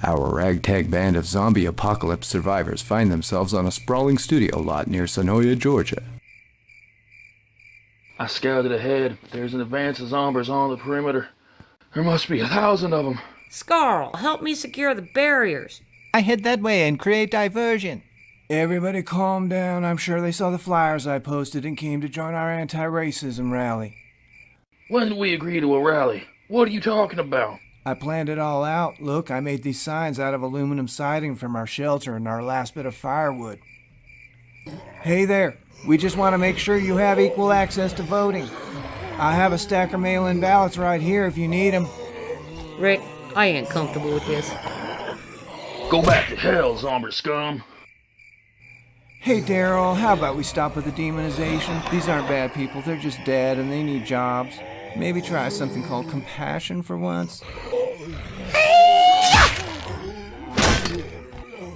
Our ragtag band of zombie apocalypse survivors find themselves on a sprawling studio lot near Sonoya, Georgia. I scouted ahead. There's an advance of zombies on the perimeter. There must be 1,000 of them. Scarl, help me secure the barriers. I head that way and create diversion. Everybody calm down. I'm sure they saw the flyers I posted and came to join our anti-racism rally. When did we agree to a rally? What are you talking about? I planned it all out. Look, I made these signs out of aluminum siding from our shelter and our last bit of firewood. Hey there. We just want to make sure you have equal access to voting. I have a stack of mail-in ballots right here if you need them. Rick, I ain't comfortable with this. Go back to hell, zombie scum. Hey, Daryl, how about we stop with the demonization? These aren't bad people. They're just dead and they need jobs. Maybe try something called compassion for once.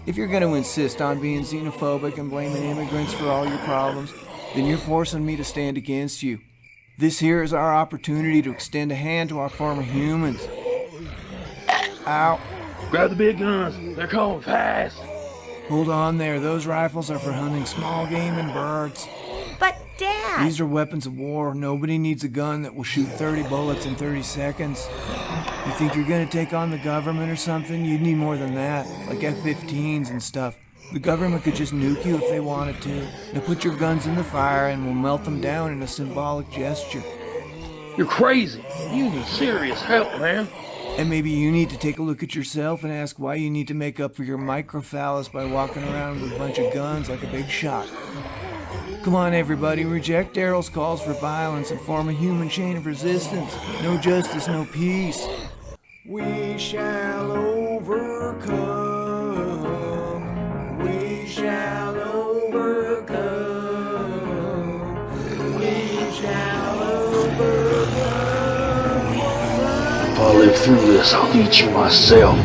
If you're going to insist on being xenophobic and blaming immigrants for all your problems, then you're forcing me to stand against you. This here is our opportunity to extend a hand to our former humans. Ow. Grab the big guns. They're coming fast. Hold on there. Those rifles are for hunting small game and birds. But, Dad! These are weapons of war. Nobody needs a gun that will shoot 30 bullets in 30 seconds. You think you're gonna take on the government or something? You'd need more than that, like F-15s and stuff. The government could just nuke you if they wanted to. Now put your guns in the fire and we'll melt them down in a symbolic gesture. You're crazy. You need serious help, man. And maybe you need to take a look at yourself and ask why you need to make up for your microphallus by walking around with a bunch of guns like a big shot. Come on, everybody, reject Daryl's calls for violence and form a human chain of resistance. No justice, no peace. We shall overcome. We shall overcome. We shall overcome. If I live through this, I'll eat you myself.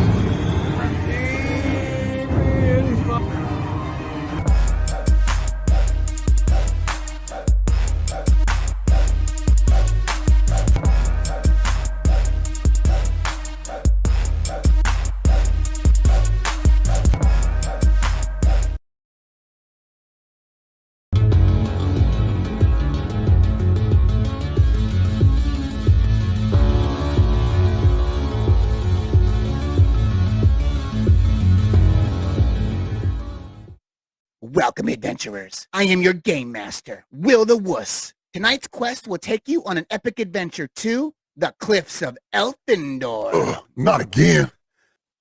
Welcome, adventurers. I am your game master, Will the Wuss. Tonight's quest will take you on an epic adventure to the cliffs of Elfindor. Not again.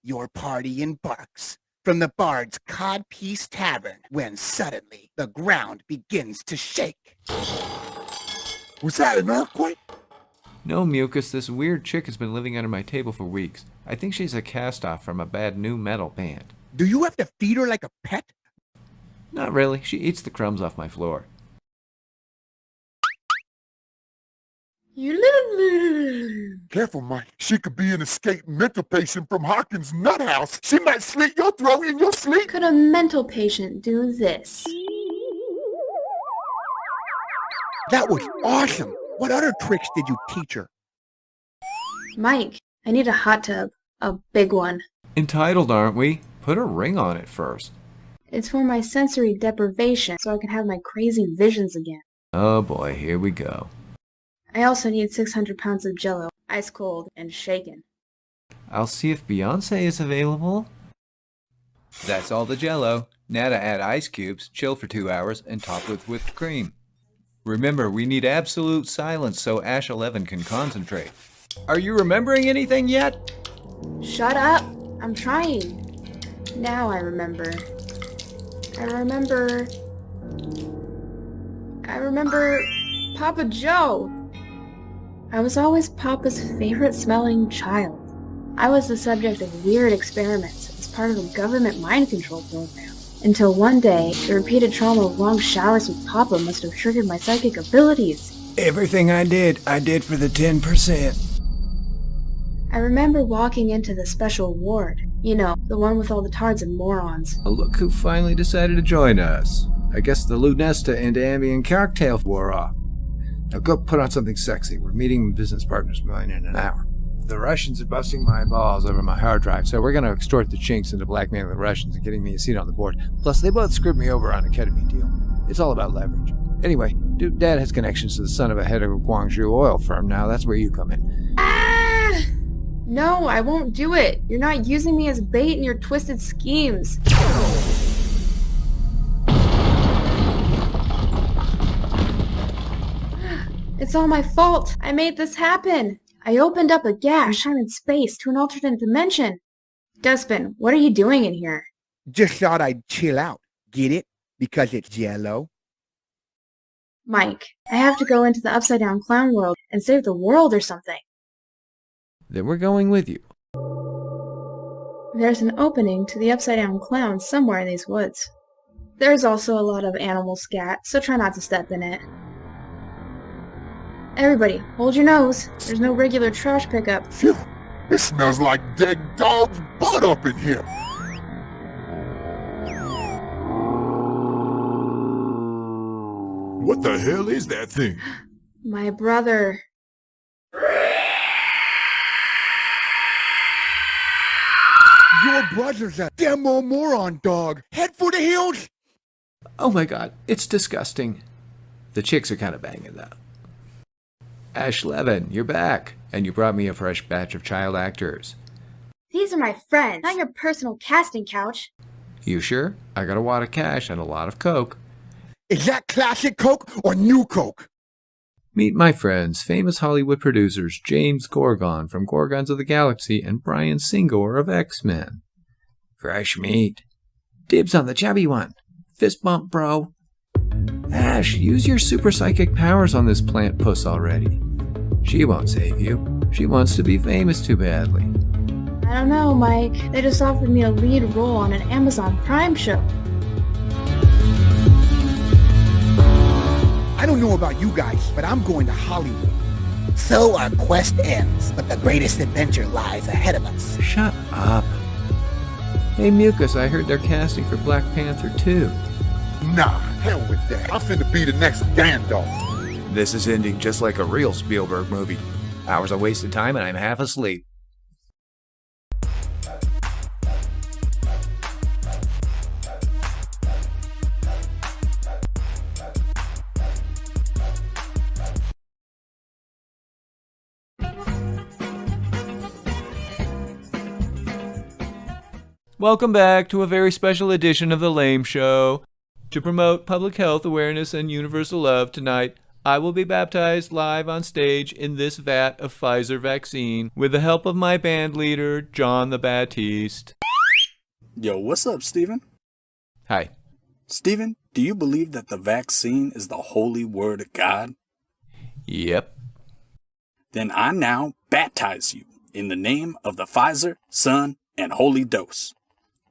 Your party embarks from the Bard's Codpiece Tavern when suddenly the ground begins to shake. Was that an earthquake? No, Mucus, this weird chick has been living under my table for weeks. I think she's a cast-off from a bad new metal band. Do you have to feed her like a pet? Not really. She eats the crumbs off my floor. You little... Careful, Mike. She could be an escaped mental patient from Hawkins' nut house. She might slit your throat in your sleep. Could a mental patient do this? That was awesome. What other tricks did you teach her? Mike, I need a hot tub. A big one. Entitled, aren't we? Put a ring on it first. It's for my sensory deprivation, so I can have my crazy visions again. Oh boy, here we go. I also need 600 pounds of Jell-O, ice cold and shaken. I'll see if Beyonce is available. That's all the Jell-O. Now to add ice cubes, chill for 2 hours, and top with whipped cream. Remember, we need absolute silence so Ash 11 can concentrate. Are you remembering anything yet? Shut up! I'm trying. Now I remember. I remember Papa Joe. I was always Papa's favorite smelling child. I was the subject of weird experiments as part of a government mind control program. Until one day, the repeated trauma of long showers with Papa must have triggered my psychic abilities. Everything I did for the 10%. I remember walking into the special ward. You know, the one with all the tards and morons. Oh, look who finally decided to join us. I guess the Lunesta and Ambien cocktail wore off. Now go put on something sexy. We're meeting business partners of mine in an hour. The Russians are busting my balls over my hard drive, so we're going to extort the Chinks into blackmailing the Russians and getting me a seat on the board. Plus, they both screwed me over on a ketamine deal. It's all about leverage. Anyway, dude, Dad has connections to the son of a head of a Guangzhou oil firm now. That's where you come in. Ah! No, I won't do it. You're not using me as bait in your twisted schemes. It's all my fault. I made this happen. I opened up a gash time and space to an alternate dimension. Dustbin, what are you doing in here? Just thought I'd chill out. Get it? Because it's Jello. Mike, I have to go into the Upside Down Clown world and save the world or something. Then we're going with you. There's an opening to the Upside Down Clown somewhere in these woods. There's also a lot of animal scat, so try not to step in it. Everybody, hold your nose. There's no regular trash pickup. Phew, it smells like dead dog's butt up in here. What the hell is that thing? My brother. Your brother's a demo moron, dog. Head for the hills. Oh my god, it's disgusting. The chicks are kind of banging though. Ash Levin, you're back, and you brought me a fresh batch of child actors. These are my friends, not your personal casting couch. You sure? I got a wad of cash and a lot of coke. Is that classic Coke or new Coke? Meet my friends, famous Hollywood producers James Gorgon from Gorgons of the Galaxy and Brian Singor of X-Men. Fresh meat. Dibs on the chubby one. Fist bump, bro. Ash, use your super psychic powers on this plant puss already. She won't save you. She wants to be famous too badly. I don't know, Mike. They just offered me a lead role on an Amazon Prime show. I don't know about you guys, but I'm going to Hollywood. So our quest ends, but the greatest adventure lies ahead of us. Shut up. Hey Mucus, I heard they're casting for Black Panther 2. Nah, hell with that. I'm finna be the next Gandalf. This is ending just like a real Spielberg movie. Hours of wasted time and I'm half asleep. Welcome back to a very special edition of The Lame Show. To promote public health awareness and universal love tonight, I will be baptized live on stage in this vat of Pfizer vaccine with the help of my band leader, John the Baptiste. Yo, what's up, Steven? Hi. Steven, do you believe that the vaccine is the holy word of God? Yep. Then I now baptize you in the name of the Pfizer, Son, and Holy Dose.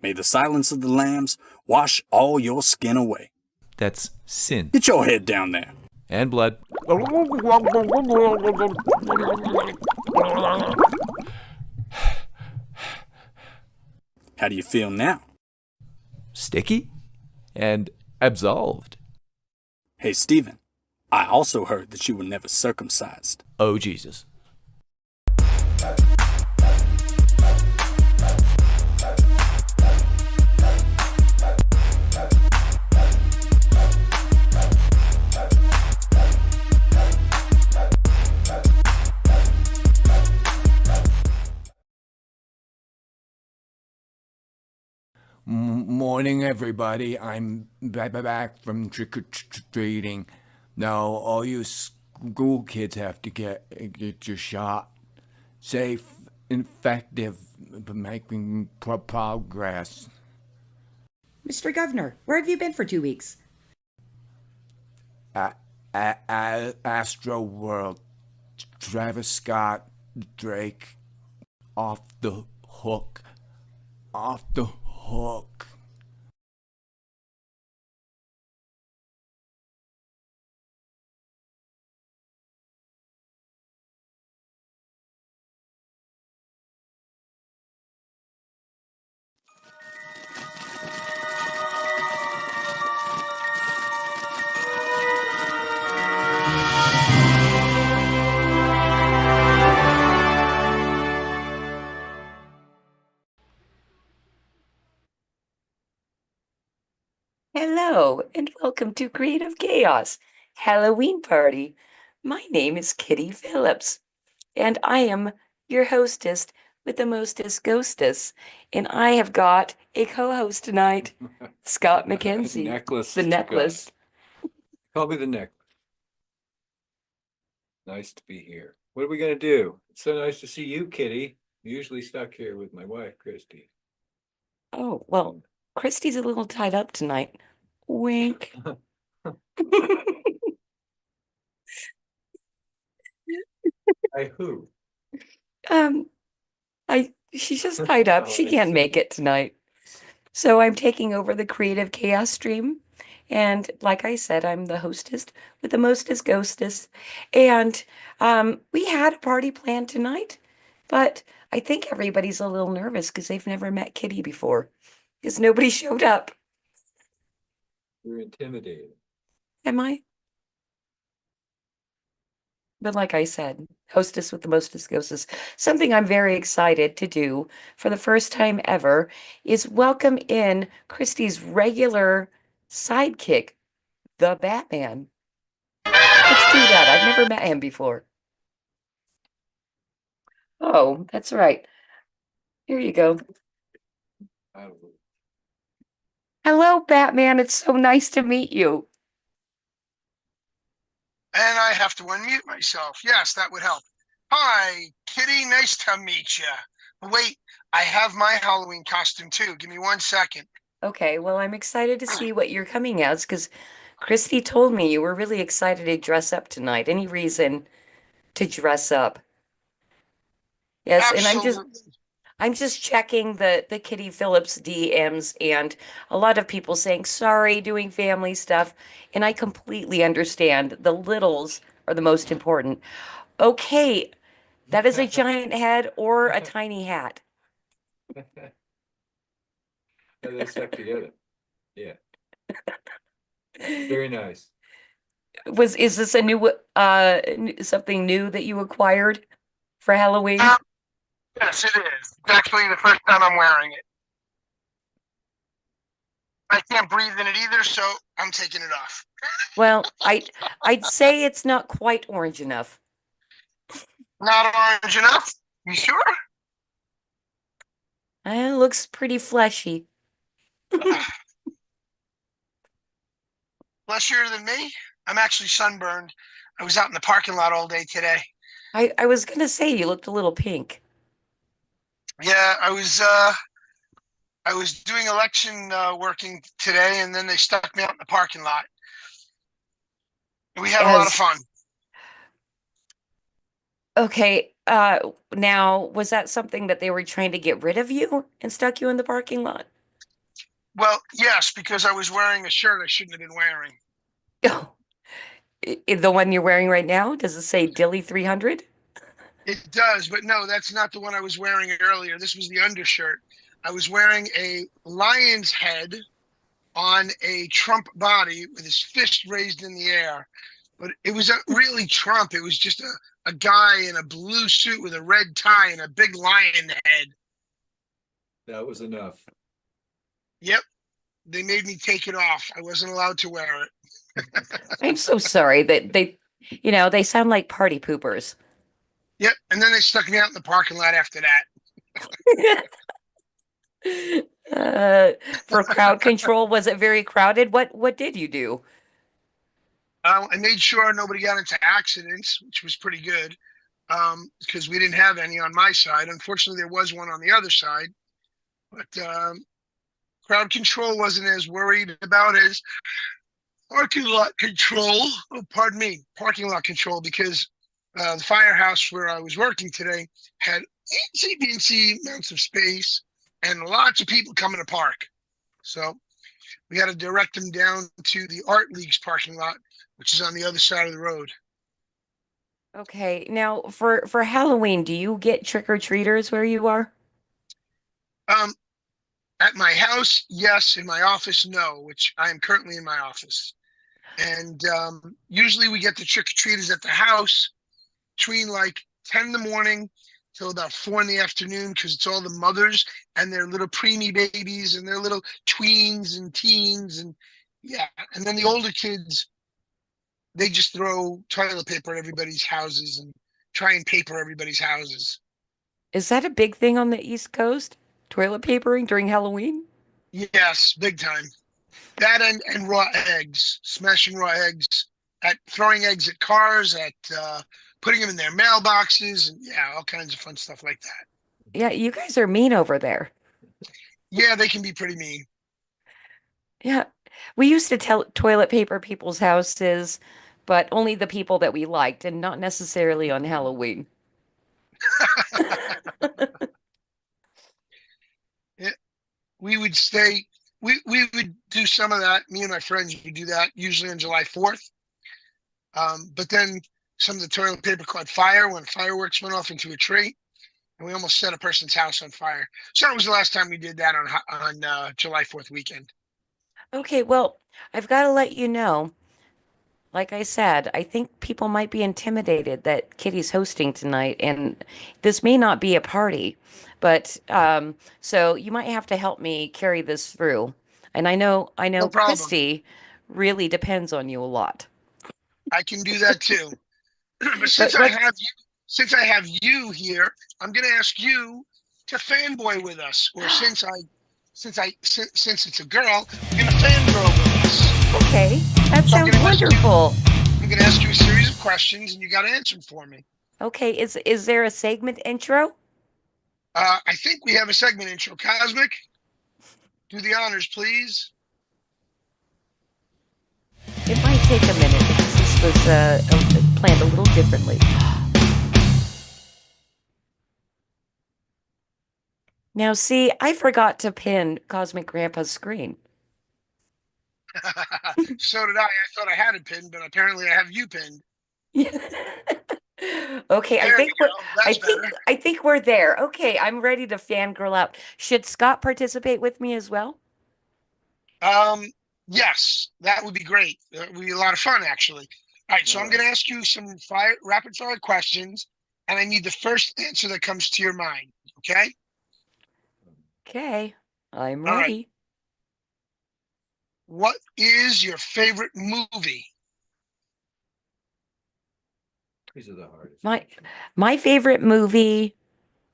May the silence of the lambs wash all your skin away. That's sin. Get your head down there. And blood. How do you feel now? Sticky and absolved. Hey, Steven, I also heard that you were never circumcised. Oh, Jesus. Morning, everybody. I'm back from trick-or-treating. Now, all you school kids have to get your shot. Safe, effective, making progress. Mr. Governor, where have you been for 2 weeks? Astro World. Travis Scott, Drake, off the hook. Off the hook. welcome to Creative Chaos Halloween Party. My name is Kitty Phillips, and I am your hostess with the mostest ghostess. And I have got a co-host tonight, Scott McKenzie. Necklace. The necklace. Call me the necklace. Nice to be here. What are we gonna do? It's so nice to see you, Kitty. I'm usually stuck here with my wife, Christy. Oh, well, Christy's a little tied up tonight. Wink. By who? She's just tied up. Oh, She I can't see. make it tonight. So I'm taking over the Creative Chaos stream. And like I said, I'm the hostess with the mostest ghostess. And we had a party planned tonight, but I think everybody's a little nervous because they've never met Kitty before. Because nobody showed up. You're intimidated. Am I? But like I said, hostess with the mostest ghostess. Something I'm very excited to do for the first time ever is welcome in Christie's regular sidekick, the Batman. Let's do that. I've never met him before. Oh, that's right. Here you go. Hello, Batman. It's so nice to meet you. And I have to unmute myself. Yes, that would help. Hi, Kitty. Nice to meet you. Wait, I have my Halloween costume too. Give me 1 second. Okay, well, I'm excited to see what you're coming as because Christy told me you were really excited to dress up tonight. Any reason to dress up? Yes, Absolutely. and I'm just checking the Kitty Phillips DMs and a lot of people saying sorry doing family stuff, and I completely understand. The littles are the most important. Okay, that is a giant head or a tiny hat. And they stuck together. Yeah. Very nice. Is this a new something new that you acquired for Halloween? Yes, it is. It's actually the first time I'm wearing it. I can't breathe in it either, so I'm taking it off. Well, I'd say it's not quite orange enough. Not orange enough? You sure? It looks pretty fleshy. Fleshier than me? I'm actually sunburned. I was out in the parking lot all day today. I was gonna say you looked a little pink. Yeah, I was doing election working today, and then they stuck me out in the parking lot. We had a lot of fun. Okay, now was that something that they were trying to get rid of you and stuck you in the parking lot? Well, yes, because I was wearing a shirt I shouldn't have been wearing. Oh, the one you're wearing right now? Does it say Dilly 300? It does, but no, that's not the one I was wearing earlier. This was the undershirt. I was wearing a lion's head on a Trump body with his fist raised in the air. But it was really Trump. It was just a guy in a blue suit with a red tie and a big lion head. That was enough. Yep. They made me take it off. I wasn't allowed to wear it. I'm so sorry that they sound like party poopers. Yep. And then they stuck me out in the parking lot after that. For crowd control, was it very crowded? What did you do? I made sure nobody got into accidents, which was pretty good, because we didn't have any on my side. Unfortunately, there was one on the other side, but crowd control wasn't as worried about as parking lot control. Oh, pardon me, parking lot control, because the firehouse where I was working today had insane amounts of space and lots of people coming to park. So we had to direct them down to the Art League's parking lot, which is on the other side of the road. Okay, now for Halloween, do you get trick-or-treaters where you are? At my house, yes. In my office, no, which I am currently in my office. And usually we get the trick-or-treaters at the house between like 10 in the morning till about 4 in the afternoon, because it's all the mothers and their little preemie babies and their little tweens and teens. And, Yeah, and then the older kids, they just throw toilet paper at everybody's houses and try and paper everybody's houses. Is that a big thing on the East Coast? Toilet papering during Halloween? Yes, big time. That and raw eggs, smashing raw eggs, at throwing eggs at cars, at putting them in their mailboxes, and yeah, all kinds of fun stuff like that. Yeah, you guys are mean over there. Yeah, they can be pretty mean. Yeah. We used to toilet paper people's houses, but only the people that we liked and not necessarily on Halloween. Yeah, we would stay. We would do some of that. Me and my friends would do that usually on July 4th. But then some of the toilet paper caught fire when fireworks went off into a tree, and we almost set a person's house on fire. So that was the last time we did that on July 4th weekend. Okay, well, I've got to let you know, like I said, I think people might be intimidated that Kitty's hosting tonight, and this may not be a party, but so you might have to help me carry this through. And I know No problem. Christy really depends on you a lot. I can do that too. But since I have you here, I'm going to ask you to fanboy with us, or since it's a girl, you're going to fangirl with us. Okay, that sounds wonderful. I'm going to ask you a series of questions, and you got to answer them for me. Okay, is there a segment intro? I think we have a segment intro. Cosmic, do the honors, please. It might take a minute because this was planned a little differently. Now, see, I forgot to pin Cosmic Grandpa's screen. So did I. I thought I had it pinned, but apparently I have you pinned. Okay, There we go. That's better. I think we're there. Okay, I'm ready to fangirl out. Should Scott participate with me as well? Yes, that would be great. That would be a lot of fun, actually. All right, so I'm going to ask you some rapid fire questions, and I need the first answer that comes to your mind. Okay? Okay, I'm All ready. right. What is your favorite movie? These are the hardest. My favorite movie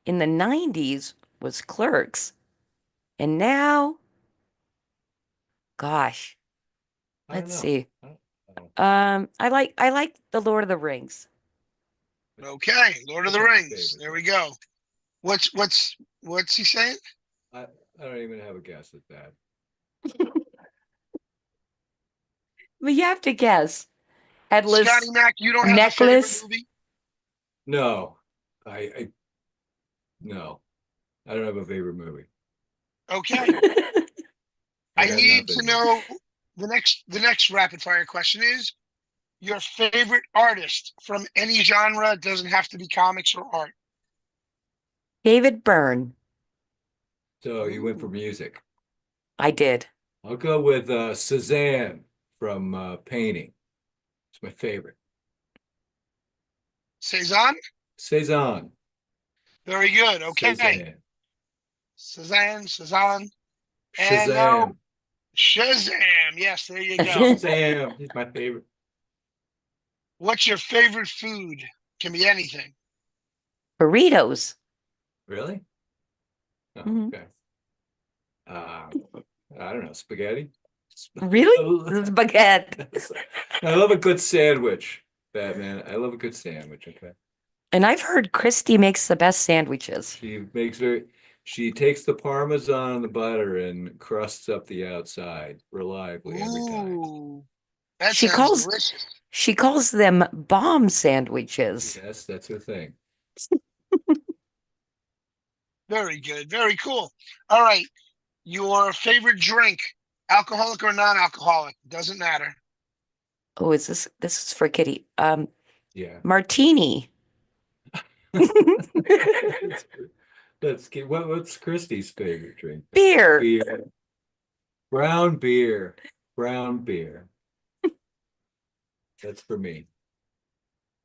in the 90s was Clerks. And now, gosh, let's see. I like The Lord of the Rings. Okay, Lord of the Rings. There we go. What's he saying? I don't even have a guess at that. But you have to guess. Headless Scotty Mac, you don't have necklace. a favorite movie? No, no, I don't have a favorite movie. Okay. I need to know the next rapid fire question is your favorite artist from any genre. It doesn't have to be comics or art. David Byrne. So you went for music. I did. I'll go with Cezanne from painting. It's my favorite. Cezanne? Cezanne. Very good. Okay. Cezanne. Shazam. And Shazam. Yes, there you go. Shazam. He's my favorite. What's your favorite food? Can be anything. Burritos. Really? Oh, Mhm. okay. I don't know. Spaghetti? Really? Spaghetti. I love a good sandwich, Batman. I love a good sandwich, okay? And I've heard Christy makes the best sandwiches. She takes the Parmesan and the butter and crusts up the outside reliably every time. Ooh, that sounds delicious. She calls them bomb sandwiches. Yes, that's her thing. Very good. Very cool. All right. Your favorite drink, alcoholic or non-alcoholic, doesn't matter. Oh, this is for Kitty. Yeah. Martini. What's Christy's favorite drink? Beer. Beer. Brown beer. Brown beer. That's for me.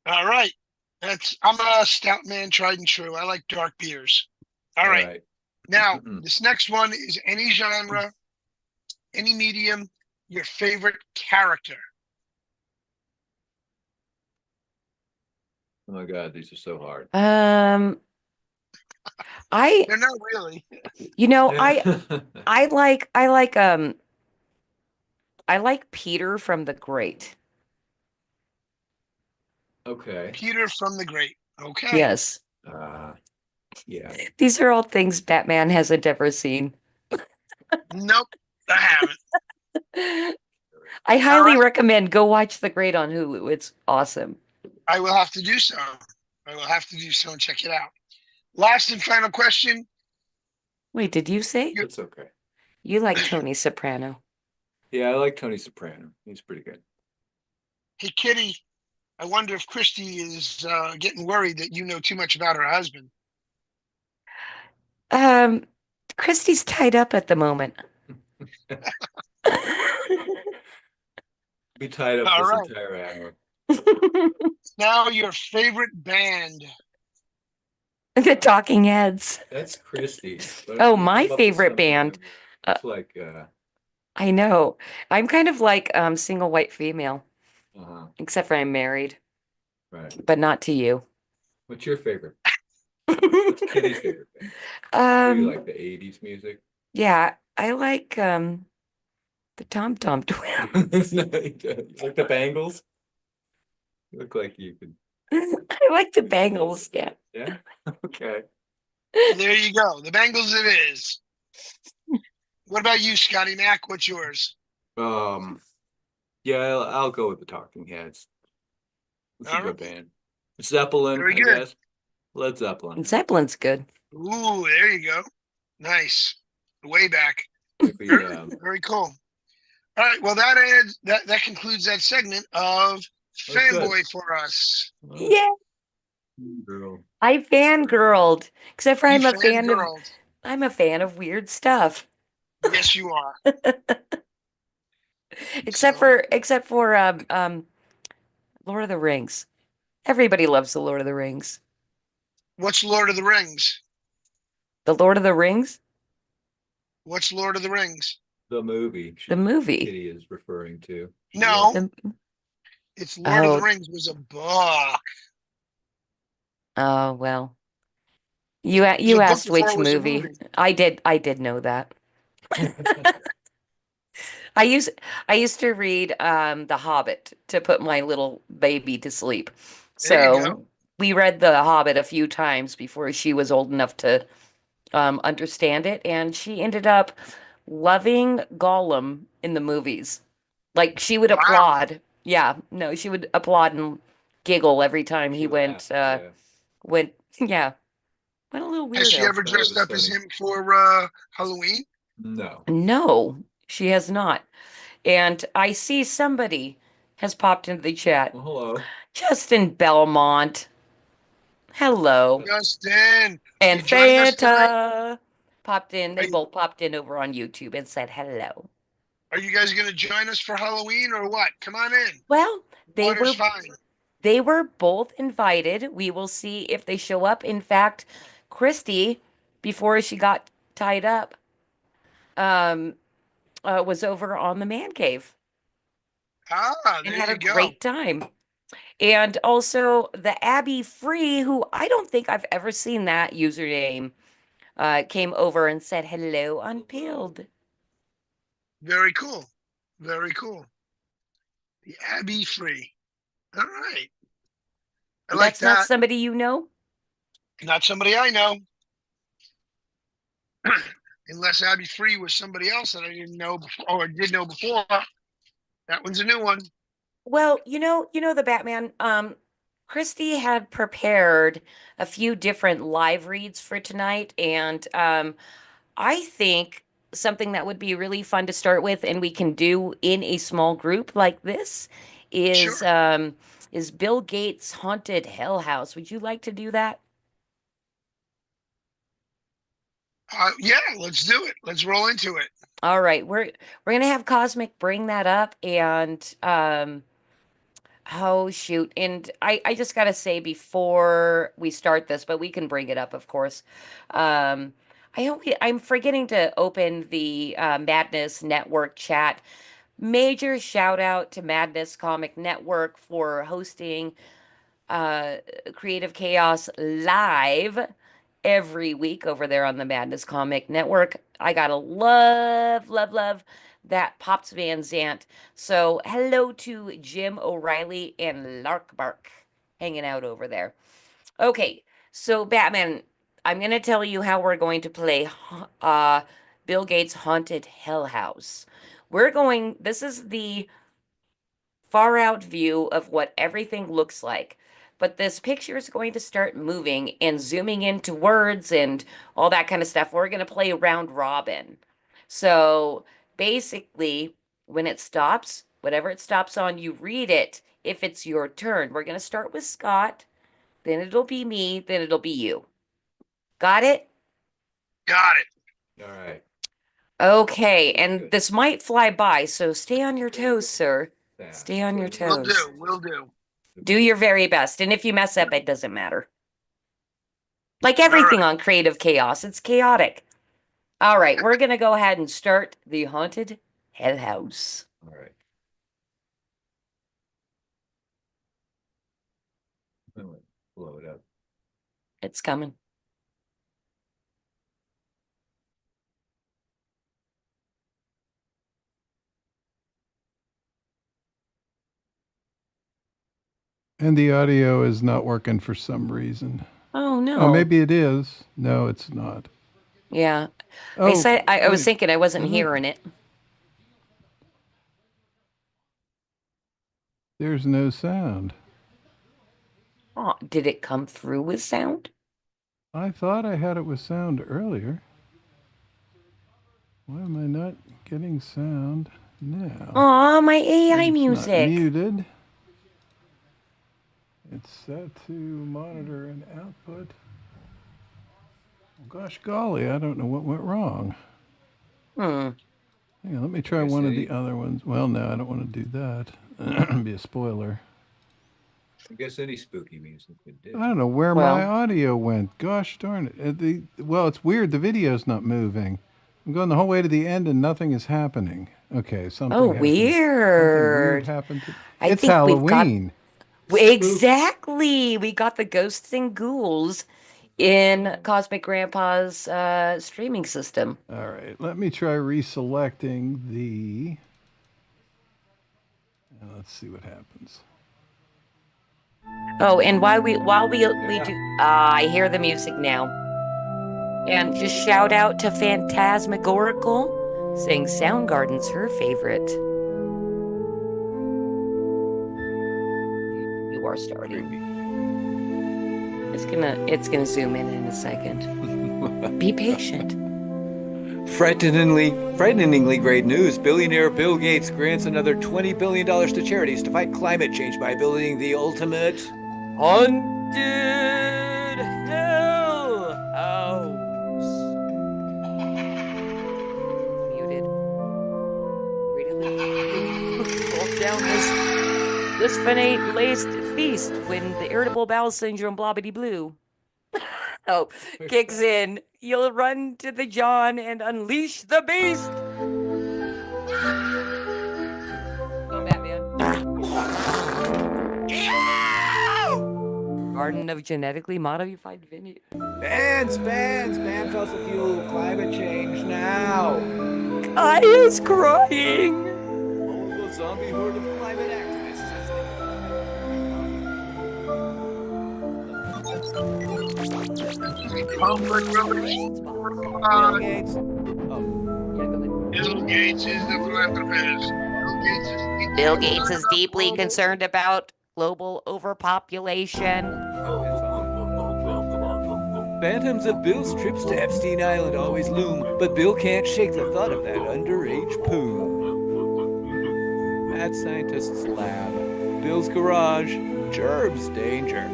All right. I'm a stout man, tried and true. I like dark beers. All right. Now, this next one is any genre, any medium, your favorite character. Oh my God, these are so hard. They're not really. I like Peter from The Great. Okay. Peter from the Great. Okay. Yes. Yeah. These are all things Batman hasn't ever seen. Nope, I haven't. I highly recommend go watch The Great on Hulu. It's awesome. I will have to do so. I will have to do so and check it out. Last and final question. Wait, did you say? It's okay. You like Tony Soprano? Yeah, I like Tony Soprano. He's pretty good. Hey, Kitty, I wonder if Christy is getting worried that you know too much about her husband. Christy's tied up at the moment. Be tied up All this right. entire hour. Now your favorite band. The Talking Heads. That's Christy. Oh, my favorite band. It's like I know. I'm kind of like single white female. except for I'm married. Right. But not to you. What's your favorite? What's Kitty's favorite band? Do you like the 80s music? Yeah, I like the Tom Tom Twins. You like the Bangles? You look like you could. I like the Bangles, yeah. Yeah? Okay. There you go. The Bengals it is. What about you, Scotty Mac? What's yours? Yeah, I'll go with the Talking Heads. It's a All good right. band. Zeppelin, Very I good. guess. Led Zeppelin. Zeppelin's good. Ooh, there you go. Nice. Way back. Maybe, Very cool. All right. Well, that concludes that segment of Fanboy for us. Yeah. Girl. I fangirled. Except for You I'm a fan of fangirled. I'm a fan of weird stuff. Yes, you are. Except for Lord of the Rings. Everybody loves the Lord of the Rings. What's Lord of the Rings? The Lord of the Rings? What's Lord of the Rings? The movie. The movie. Kitty is referring to. No. It's Lord of the Rings was a book. Oh, well. You a book asked before which it was a movie. movie. I did know that. I used to read The Hobbit to put my little baby to sleep. There you So go. we read The Hobbit a few times before she was old enough to understand it, and she ended up loving Gollum in the movies. Like she would applaud. Yeah, no, she would applaud and giggle every time he went yeah. Went a little weirdo. Has she ever dressed up as him for Halloween? No. No, she has not. And I see somebody has popped into the chat. Well, hello. Justin Belmont. Hello. Justin. And you joining us tonight? Fanta popped in. They both popped in over on YouTube and said hello. Are you guys going to join us for Halloween or what? Come on in. Well, Water's fine. They were both invited. We will see if they show up. In fact, Christy, before she got tied up, was over on the man cave. There and had you a go. great time. And also the Abby Free, who I don't think I've ever seen that username, came over and said hello unpeeled. Very cool. Very cool. The Abbey Free. All right. I like That's that. not somebody you know? Not somebody I know. Unless Abbey Free was somebody else that I didn't know before, or did know before. That one's a new one. Well, you know the Batman. Christy had prepared a few different live reads for tonight, and I think something that would be really fun to start with, and we can do in a small group like this, is Bill Gates' Haunted Hell House. Would you like to do that? Yeah, let's do it. Let's roll into it. All right, we're gonna have Cosmic bring that up, and oh shoot, and I just gotta say before we start this, but we can bring it up, of course. I'm forgetting to open the Madness Network chat. major shout out to Madness Comic Network for hosting Creative Chaos live every week over there on the Madness Comic Network. I gotta love that Pops Van Zant. So hello to Jim O'Reilly and Lark Bark hanging out over there. Okay, so Batman, I'm gonna tell you how we're going to play Bill Gates' Haunted Hell House. This is the far out view of what everything looks like. But this picture is going to start moving and zooming into words and all that kind of stuff. We're going to play round robin. So basically, when it stops, whatever it stops on, you read it if it's your turn. We're going to start with Scott, then it'll be me, then it'll be you. Got it? Got it. All right. Okay, and this might fly by, so stay on your toes, sir. Yeah. Stay on your Will toes. do. Will do. Do your very best. And if you mess up, it doesn't matter. Like everything on Creative Chaos, it's chaotic. All right, we're going to go ahead and start the Haunted Hell House. All right. Blow it up. It's coming. And the audio is not working for some reason. Oh, no. Oh, maybe it is. No, it's not. Yeah. Oh, I was thinking I wasn't hearing it. There's no sound. Oh, did it come through with sound? I thought I had it with sound earlier. Why am I not getting sound now? Aw, my AI It's music. not muted. It's set to monitor and output. Gosh golly, I don't know what went wrong. Hang on, let me try one of the other ones. Well, no, I don't want to do that. It'd be a spoiler. I guess any spooky music would do. I don't know where my audio went. Gosh darn it. Well, it's weird. The video's not moving. I'm going the whole way to the end and nothing is happening. Okay, something happened. Weird. Something weird happened. I It's think Halloween. Exactly. We got the ghosts and ghouls in Cosmic Grandpa's streaming system. All right, let me try reselecting the... let's see what happens. Oh, and while we do, I hear the music now. And just shout out to Phantasmagorical, saying Soundgarden's her favorite. You are starting. It's gonna zoom in a second. Be patient. Frighteningly great news. Billionaire Bill Gates grants another $20 billion to charities to fight climate change by building the ultimate Haunted Hell House. Muted. Walk down this finite-laced feast when the irritable bowel syndrome blobbity blue. Oh, kicks in. You'll run to the John and unleash the beast. Go, Batman. Garden of genetically modified vineyard. Ban fossil fuel, climate change now. I is crying. All the zombie horde of climate activists. Bill Gates is the philanthropist. Bill Gates is deeply concerned about global overpopulation. Phantoms of Bill's trips to Epstein Island always loom, but Bill can't shake the thought of that underage poo. Mad Scientist's lab, Bill's garage, germs danger.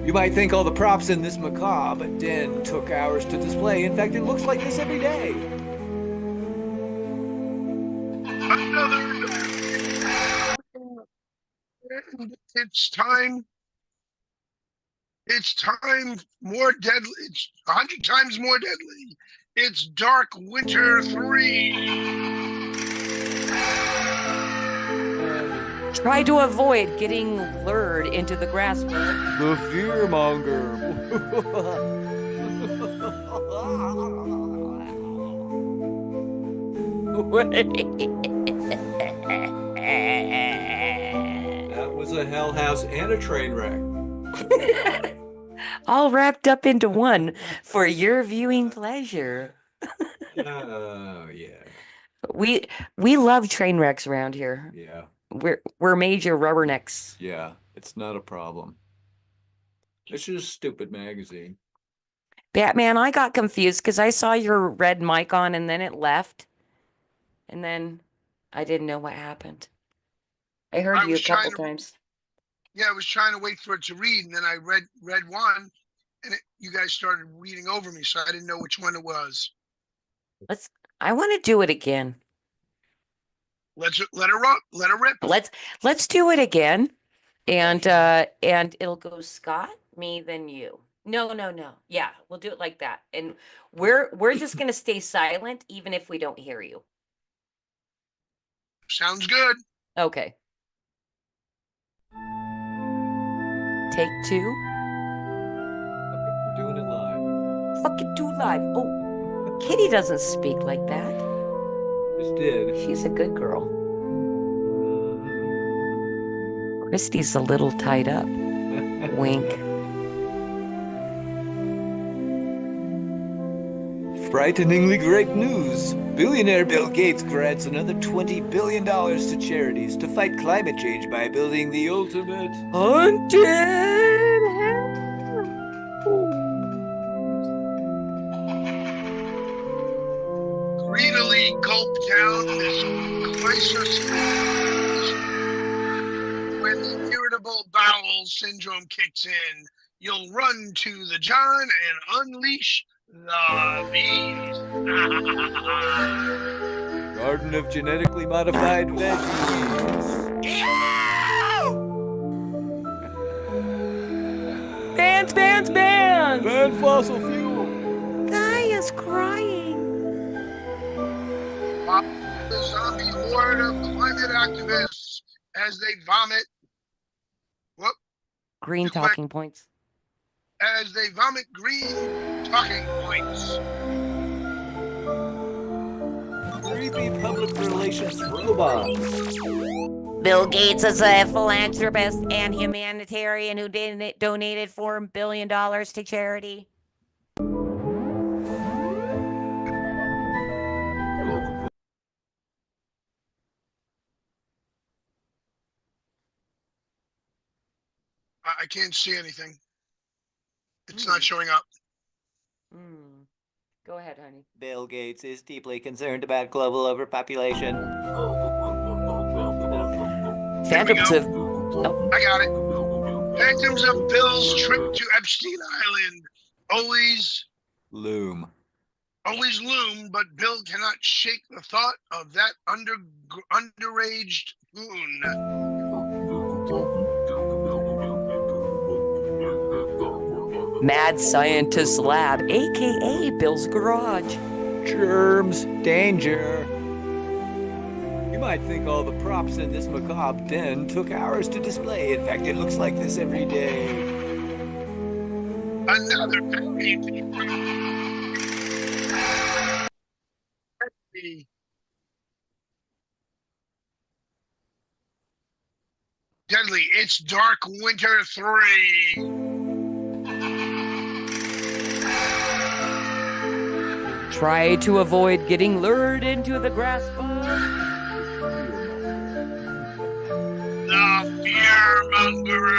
You might think all the props in this macabre den took hours to display. In fact, it looks like this every day. It's time. It's time more deadly. It's 100 times more deadly. It's Dark Winter 3. Try to avoid getting lured into the grass pit. The fearmonger. That was a hell house and a train wreck. All wrapped up into one for your viewing pleasure. Oh, yeah. We love train wrecks around here. Yeah. We're major rubbernecks. Yeah. It's not a problem. It's just a stupid magazine. Batman, I got confused because I saw your red mic on and then it left. And then I didn't know what happened. I heard you a couple times. Yeah, I was trying to wait for it to read, and then I read one, and you guys started reading over me, so I didn't know which one it was. I want to do it again. Let her rip. Let's do it again. And it'll go Scott, me, then you. No. Yeah, we'll do it like that. And we're just gonna stay silent even if we don't hear you. Sounds good. Okay. Take 2. Okay, we're doing it live. Fucking do live. Oh, Kitty doesn't speak like that. Just did. She's a good girl. Christy's a little tied up. Wink. Frighteningly great news. Billionaire Bill Gates grants another $20 billion to charities to fight climate change by building the ultimate haunted Greedily gulp down this crisis. When irritable bowel syndrome kicks in, you'll run to the John and unleash the beast. garden of genetically modified veggies. Bands! Ban fossil fuel. Guy is crying. The zombie horde of climate activists as they vomit. Whoop. Green talking points. As they vomit green talking points. Creepy public relations robots. Bill Gates is a philanthropist and humanitarian who donated $4 billion to charity. I can't see anything. It's not showing up. Go ahead, honey. Bill Gates is deeply concerned about global overpopulation. Phantoms of... I got it. Phantoms of Bill's trip to Epstein Island always loom, but Bill cannot shake the thought of that underaged goon. Mad Scientist Lab, aka Bill's Garage. Germs, danger. You might think all the props in this macabre den took hours to display. In fact, it looks like this every day. Another baby. Deadly, it's Dark Winter 3. Try to avoid getting lured into the grass pond. The fearmonger.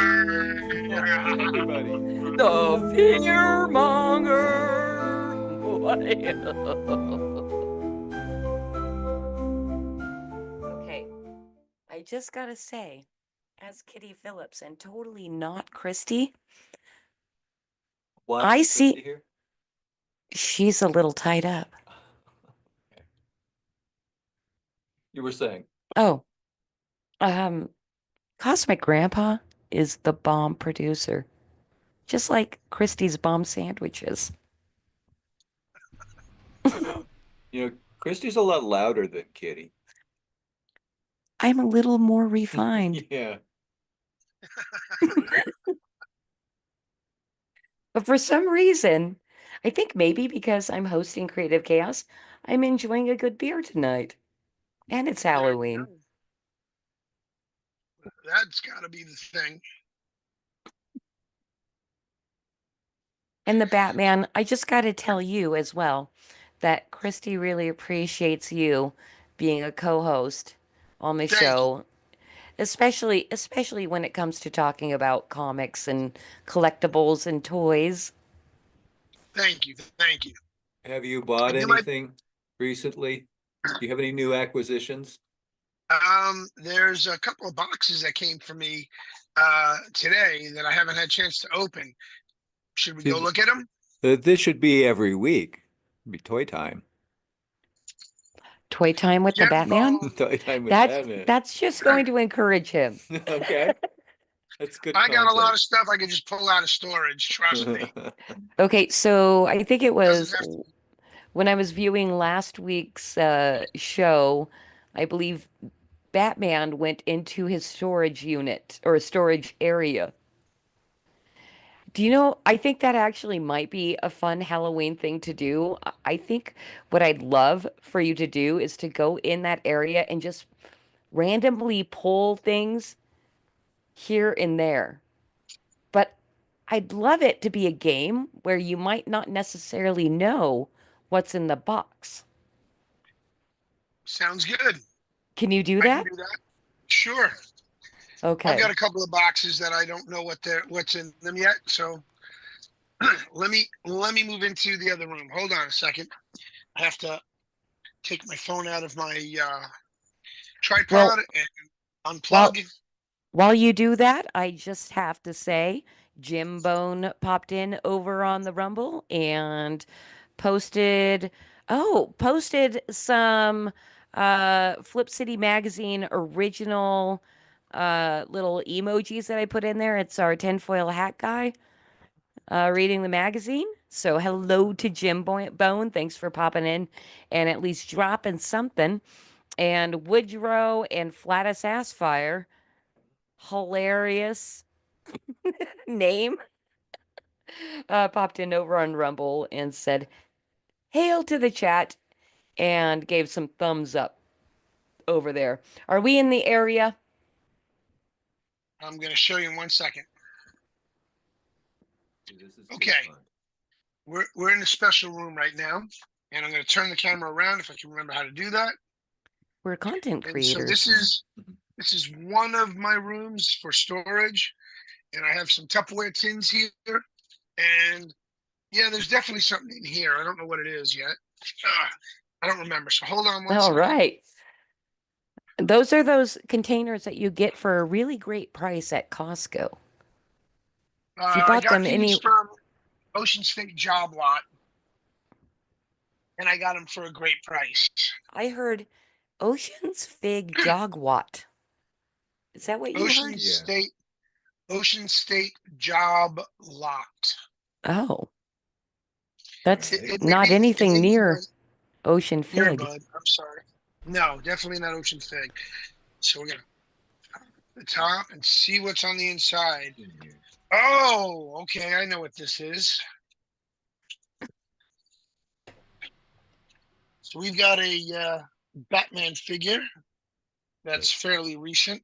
The fearmonger. Okay, I just gotta say, as Kitty Phillips and totally not Christy, What? I see. Here? She's a little tied up. You were saying? Oh, Cosmic Grandpa is the bomb producer, just like Christy's bomb sandwiches. You know, Christy's a lot louder than Kitty. I'm a little more refined. Yeah. But for some reason, I think maybe because I'm hosting Creative Chaos, I'm enjoying a good beer tonight. And it's There you Halloween. go. That's got to be the thing. And the Batman, I just got to tell you as well that Christy really appreciates you being a co-host on the Thank you. show, especially when it comes to talking about comics and collectibles and toys. Thank you. Thank you. Have you bought do my- anything recently? Do you have any new acquisitions? There's a couple of boxes that came for me today that I haven't had a chance to open. Should we go look at them? This should be every week. It'd be toy time. Toy time with the Batman? Toy time with That's Batman. that's just going to encourage him. Okay. That's good. I got a lot of stuff I could just pull out of storage. Trust me. Okay, so I think it was Doesn't have to- when I was viewing last week's show, I believe Batman went into his storage unit or storage area. Do you know, I think that actually might be a fun Halloween thing to do. I think what I'd love for you to do is to go in that area and just randomly pull things here and there. But I'd love it to be a game where you might not necessarily know what's in the box. Sounds good. Can you do I that? can do that. Sure. Okay. I've got a couple of boxes that I don't know what's in them yet. So let me move into the other room. Hold on a second. I have to take my phone out of my tripod and unplug. While you do that, I just have to say Jim Bone popped in over on the Rumble and posted some Flip City Magazine original little emojis that I put in there. It's our tinfoil hat guy reading the magazine. So hello to Jim Bone. Thanks for popping in and at least dropping something. And Woodrow and Flatus Assfire, hilarious name, popped in over on Rumble and said, hail to the chat, and gave some thumbs up over there. Are we in the area? I'm going to show you in 1 second. Okay. We're in a special room right now, and I'm going to turn the camera around if I can remember how to do that. We're content creators. So this is one of my rooms for storage, and I have some Tupperware tins here. And yeah, there's definitely something in here. I don't know what it is yet. I don't remember. So hold on one All second. right. Those are those containers that you get for a really great price at Costco. If you I bought got them these from Ocean State Job Lot, and I got them for a great price. I heard Ocean's Fig Jogwat. Is that what you heard? Ocean State Job Lot. Oh. That's not anything near Ocean Here, Fig. bud. I'm sorry. No, definitely not Ocean Fig. So we're gonna pop the top and see what's on the inside. Oh, okay. I know what this is. So we've got a Batman figure that's fairly recent.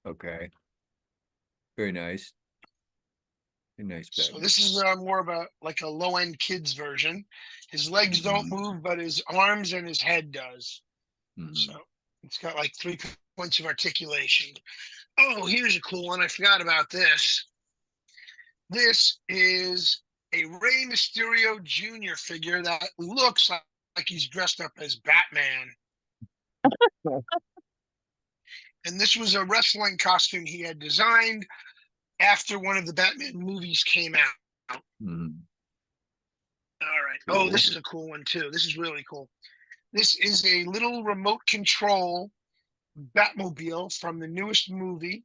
Okay. Very nice. Very nice. So this is more of a low-end kids version. His legs don't move, but his arms and his head does. So it's got like 3 points of articulation. Oh, here's a cool one. I forgot about this. This is a Rey Mysterio Jr. figure that looks like he's dressed up as Batman. And this was a wrestling costume he had designed after one of the Batman movies came out. All right. Oh, this is a cool one too. This is really cool. This is a little remote control Batmobile from the newest movie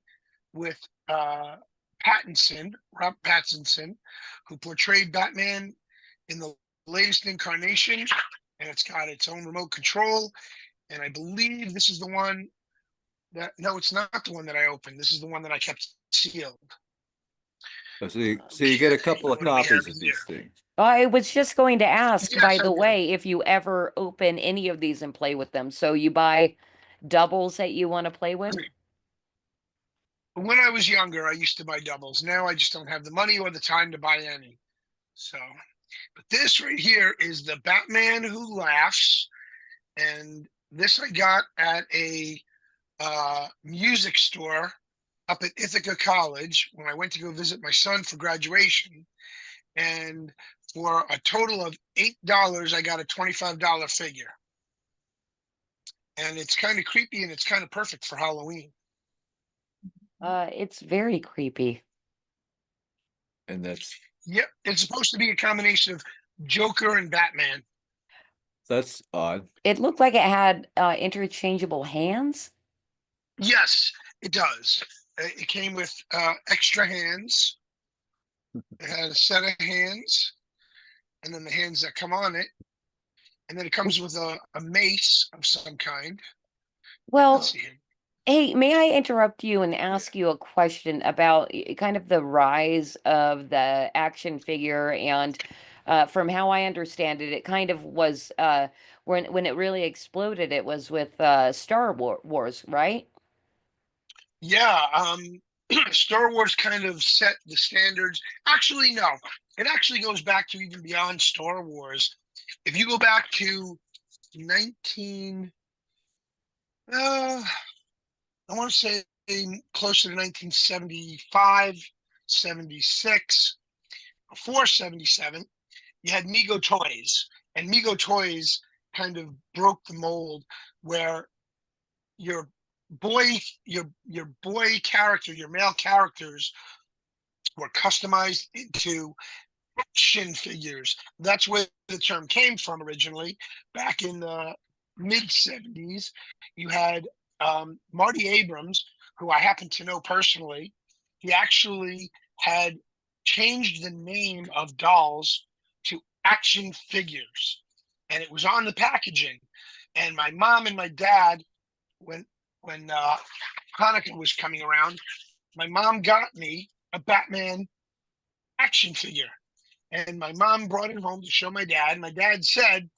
with Pattinson, Rob Pattinson, who portrayed Batman in the latest incarnation, and it's got its own remote control. And I believe this is the one No, it's not the one that I opened. This is the one that I kept sealed. Oh, so you get a couple of What do we have copies in of there? these things. I was just going to ask, Yes, by I the do. way, if you ever open any of these and play with them. So you buy doubles that you want to play with? When I was younger, I used to buy doubles. Now I just don't have the money or the time to buy any. So, but this right here is the Batman Who Laughs, and this I got at a music store up at Ithaca College when I went to go visit my son for graduation. And for a total of $8, I got a $25 figure. And it's kind of creepy and it's kind of perfect for Halloween. It's very creepy. And that's Yep, it's supposed to be a combination of Joker and Batman. odd. It looked like it had interchangeable hands. Yes, it does. It came with extra hands. It had a set of hands, and then the hands that come on it. And then it comes with a mace of some kind. Well, Let's see here. hey, may I interrupt you and ask you a question about kind of the rise of the action figure? And from how I understand it, it kind of was when it really exploded, it was with Star Wars, right? Yeah, Star Wars kind of set the standards. Actually, no. It actually goes back to even beyond Star Wars. If you go back to 19, I want to say closer to 1975, 76, before 77, you had Mego Toys. And Mego Toys kind of broke the mold where your boy character, your male characters were customized into action figures. That's where the term came from originally. Back in the mid 70s, you had Marty Abrams, who I happen to know personally. He actually had changed the name of dolls to action figures, and it was on the packaging. And my mom and my dad, when Hanukkah was coming around, my mom got me a Batman action figure. And my mom brought it home to show my dad. My dad said,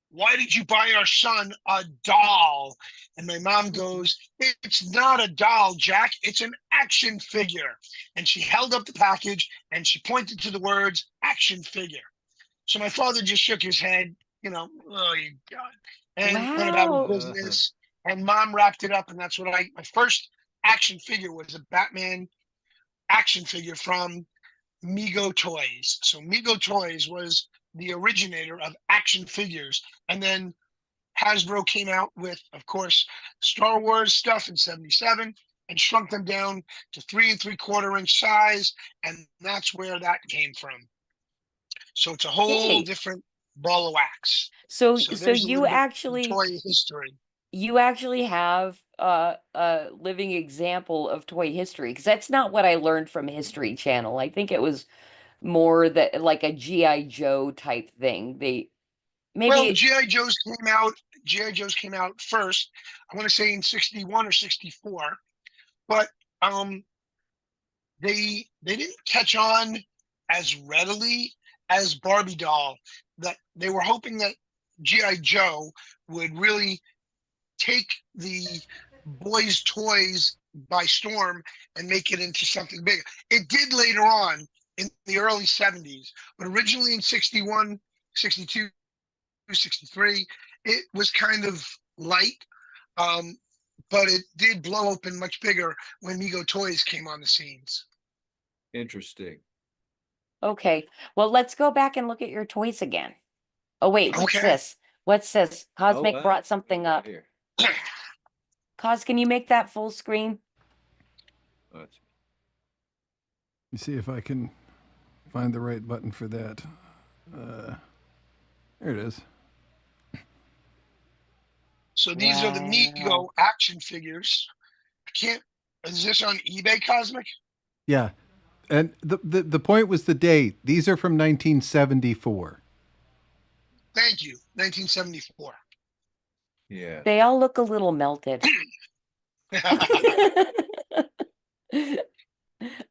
"Why did you buy our son a doll?" And my mom goes, "It's not a doll, Jack. It's an action figure." And she held up the package and she pointed to the words action figure. So my father just shook his head, oh, you God, and went about his Wow. business. And mom wrapped it up. And that's what my first action figure was, a Batman action figure from Mego Toys. So Mego Toys was the originator of action figures. And then Hasbro came out with, of course, Star Wars stuff in 77 and shrunk them down to 3 3/4 inch size. And that's where that came from. So it's a whole Hey, different ball of wax. so So so there's a you little bit of actually toy history. have a living example of toy history, because that's not what I learned from History Channel. I think it was more that like a GI Joe type thing. They Well, maybe GI Joes came out. GI Joes came out first. I want to say in 61 or 64, but they didn't catch on as readily as Barbie doll. That they were hoping that GI Joe would really take the boys' toys by storm and make it into something bigger. It did later on in the early 70s, but originally in 61, 62, 63, it was kind of light. But it did blow open much bigger when Mego Toys came on the scenes. Interesting. okay. Well, let's go back and look at your toys again. Oh wait, what's Okay. this? What's this? Oh, Cosmic wow. brought something up. Here. Cos, can you make that full screen? Let's- You see if I can find the right button for that. There it is. So these are the Mego action figures. I can't. Is this on eBay, Cosmic? Yeah. And the point was the date. These are from 1974. Thank you. 1974. Yeah. They all look a little melted.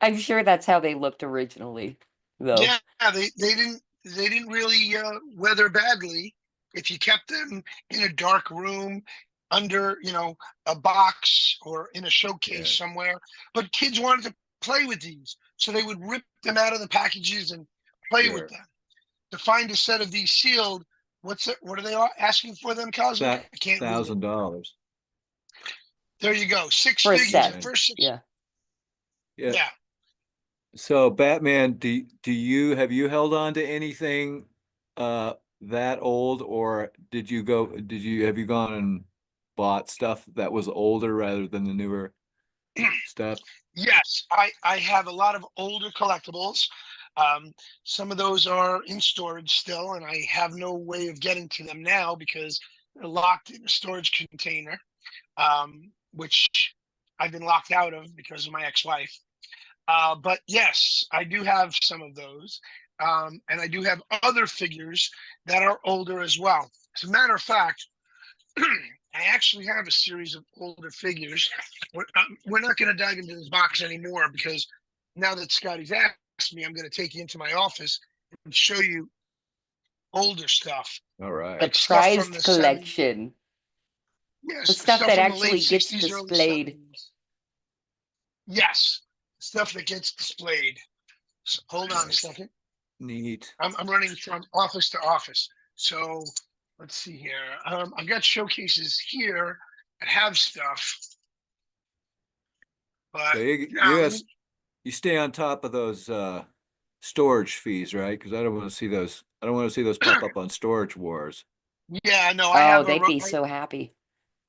I'm sure that's how they looked originally, though. Yeah, they didn't really weather badly if you kept them in a dark room under, you know, a box or in a showcase somewhere. But kids wanted to play with these, so they would rip them out of the packages and play with them. To find a set of these sealed, what's it? What are they asking for them, Cosmic? I can't read it. $1,000. There you go, six For a figures. set. The first six. Yeah. Yeah. So Batman, do you have you held on to anything that old, or have you gone and bought stuff that was older rather than the newer stuff? Yes, I have a lot of older collectibles. Some of those are in storage still, and I have no way of getting to them now because they're locked in a storage container, which I've been locked out of because of my ex-wife. But yes, I do have some of those. And I do have other figures that are older as well. As a matter of fact, I actually have a series of older figures. We're not going to dive into this box anymore because now that Scotty's asked me, I'm going to take you into my office and show you older stuff. All right. The Like stuff from prized the collection. Yes, The stuff that from the actually late gets 60s, early displayed. 70s. Yes, stuff that gets displayed. So, hold on a second. Neat. I'm running from office to office. So let's see here. I've got showcases here that have stuff. But So you stay on top of those storage fees, right? Because I don't want to see those. I don't want to see those pop up on Storage Wars. yeah, no, I have they'd be so happy.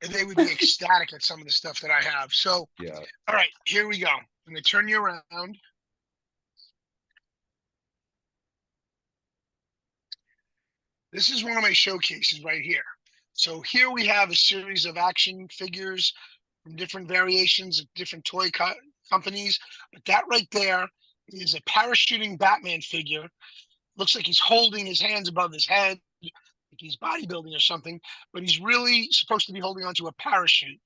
they would be ecstatic at some of the stuff that I have. So Yeah. all right, here we go. I'm gonna turn you around. This is one of my showcases right here. So here we have a series of action figures from different variations of different toy companies. But that right there is a parachuting Batman figure. Looks like he's holding his hands above his head, like he's bodybuilding or something, but he's really supposed to be holding onto a parachute.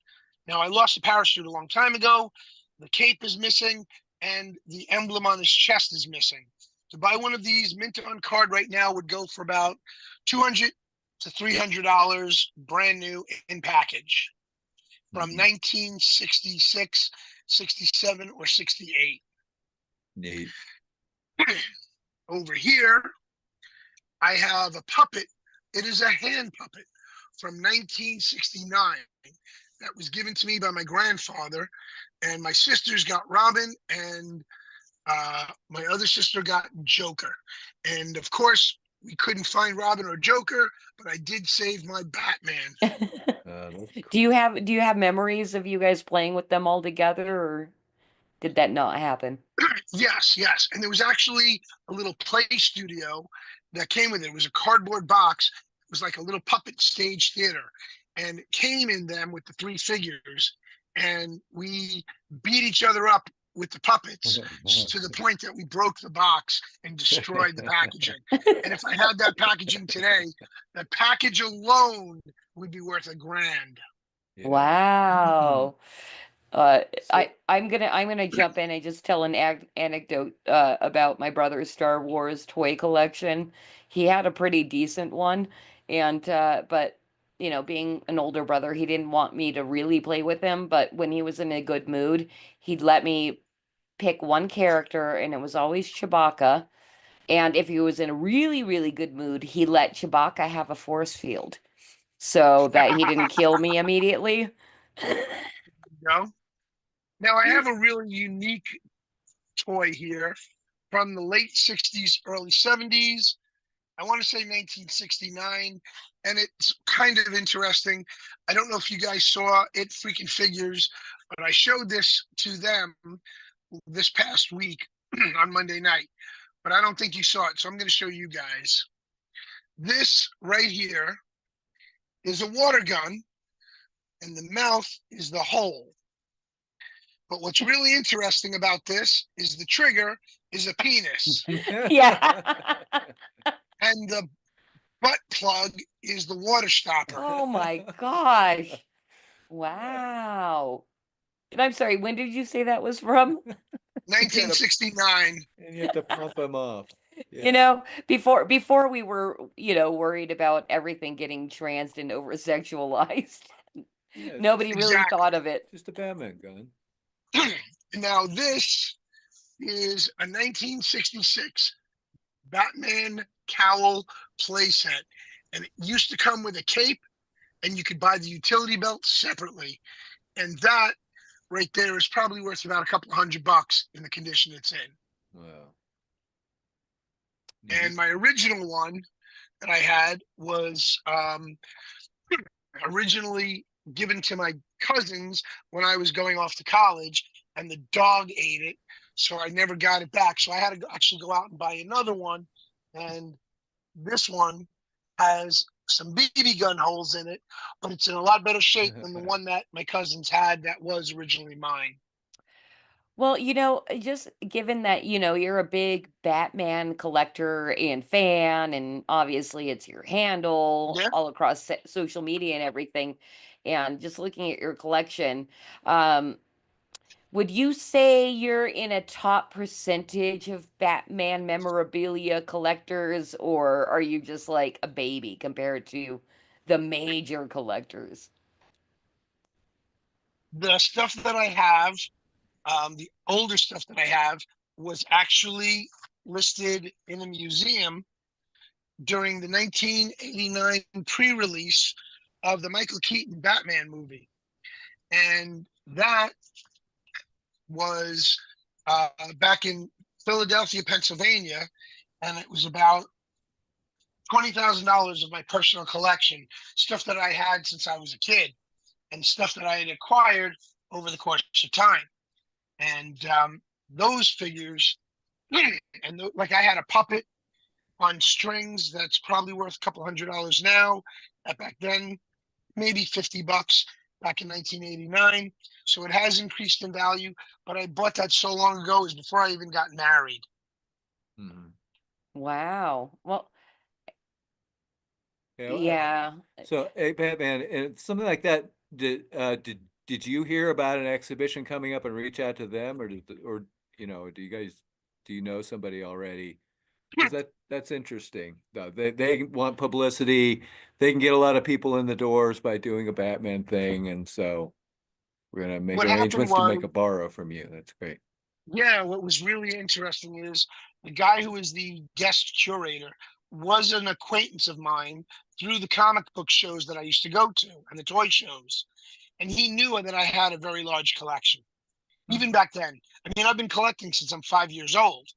Now, I lost the parachute a long time ago. The cape is missing, and the emblem on his chest is missing. To buy one of these, mint on card right now would go for about $200 to $300, brand new in package, from 1966, 67, or 68. Neat. Over here, I have a puppet. It is a hand puppet from 1969 that was given to me by my grandfather, and my sisters got Robin, and my other sister got Joker. And of course, we couldn't find Robin or Joker, but I did save my Batman. Do you have memories of you guys playing with them all together, or did that not happen? Yes. And there was actually a little play studio that came with it. It was a cardboard box. It was like a little puppet stage theater, and it came in them with the three figures, and we beat each other up with the puppets to the point that we broke the box and destroyed the packaging. And if I had that packaging today, that package alone would be worth $1,000. Yeah. Wow. I'm gonna jump in and just tell an anecdote about my brother's Star Wars toy collection. He had a pretty decent one, and but you know, being an older brother, he didn't want me to really play with him. But when he was in a good mood, he'd let me pick one character, and it was always Chewbacca. And if he was in a really, really good mood, he let Chewbacca have a force field so that he didn't kill me immediately. No. Now I have a really unique toy here from the late 60s, early 70s. I want to say 1969, and it's kind of interesting. I don't know if you guys saw It Freaking Figures, but I showed this to them this past week on Monday night, but I don't think you saw it, so I'm going to show you guys. This right here is a water gun, and the mouth is the hole. But what's really interesting about this is the trigger is a penis. Yeah. And the butt plug is the water stopper. Oh my gosh. Wow. And I'm sorry, when did you say that was from? 1969. And you have to pump them off. You know, before we were, worried about everything getting transed and over sexualized. Yeah, it's Nobody really thought of it. just a Batman gun. Now this is a 1966 Batman cowl playset, and it used to come with a cape, and you could buy the utility belt separately. And that right there is probably worth about a couple $100 in the condition it's in. Wow. And my original one that I had was originally given to my cousins when I was going off to college, and the dog ate it, so I never got it back. So I had to actually go out and buy another one, and this one has some BB gun holes in it, but it's in a lot better shape than the one that my cousins had that was originally mine. Well, just given that, you're a big Batman collector and fan, and obviously it's your handle Yeah. all across social media and everything, and just looking at your collection, um, would you say you're in a top percentage of Batman memorabilia collectors, or are you just like a baby compared to the major collectors? The stuff that I have, the older stuff that I have, was actually listed in a museum during the 1989 pre-release of the Michael Keaton Batman movie. And that was back in Philadelphia, Pennsylvania, and it was about $20,000 of my personal collection, stuff that I had since I was a kid, and stuff that I had acquired over the course of time. And those figures, and like I had a puppet on strings that's probably worth a couple $100 now. Back then, maybe $50 back in 1989. So it has increased in value, but I bought that so long ago, it was before I even got married. Mm-hmm. Wow. Well, Yeah. yeah. So, hey, Batman, and something like that. Did you hear about an exhibition coming up and reach out to them, or do you know somebody already? Because that's interesting. Though they want publicity. They can get a lot of people in the doors by doing a Batman thing, and so we're gonna make What happened arrangements to make was, a borrow from you. That's great. yeah, what was really interesting is the guy who was the guest curator was an acquaintance of mine through the comic book shows that I used to go to and the toy shows. And he knew that I had a very large collection, even back then. I mean, I've been collecting since I'm 5 years old.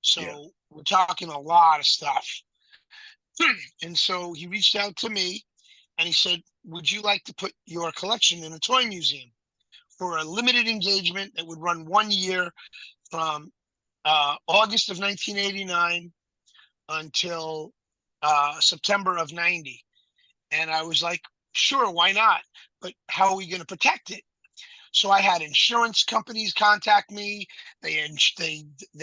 So Yeah. we're talking a lot of stuff. And so he reached out to me and he said, would you like to put your collection in a toy museum for a limited engagement that would run 1 year from August of 1989 until September of 90? And I was like, sure, why not? But how are we going to protect it? So I had insurance companies contact me. They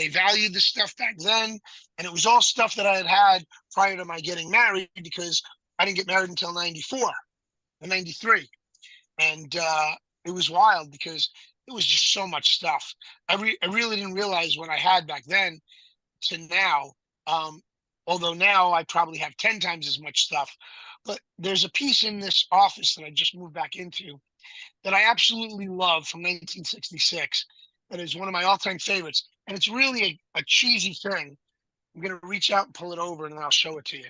valued the stuff back then, and it was all stuff that I had had prior to my getting married, because I didn't get married until 94 or 93. And it was wild because it was just so much stuff. I really didn't realize what I had back then to now. Although now I probably have 10 times as much stuff. But there's a piece in this office that I just moved back into that I absolutely love from 1966. That is one of my all-time favorites. And it's really a cheesy thing. I'm going to reach out and pull it over, and then I'll show it to you.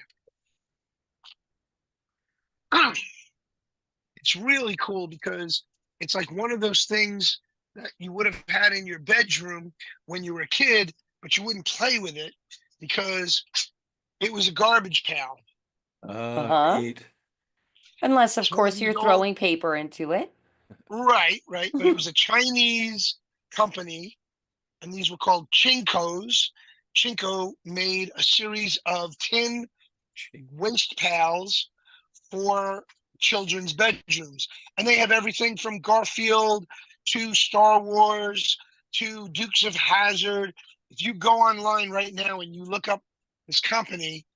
It's really cool because it's like one of those things that you would have had in your bedroom when you were a kid, but you wouldn't play with it because it was a garbage pail. Eight. Unless, of So course, you you're don't- throwing paper into it. Right. But it was a Chinese company, and these were called Chinkos. Chinko made a series of tin waste pails for children's bedrooms. And they have everything from Garfield to Star Wars to Dukes of Hazzard. If you go online right now and you look up this company,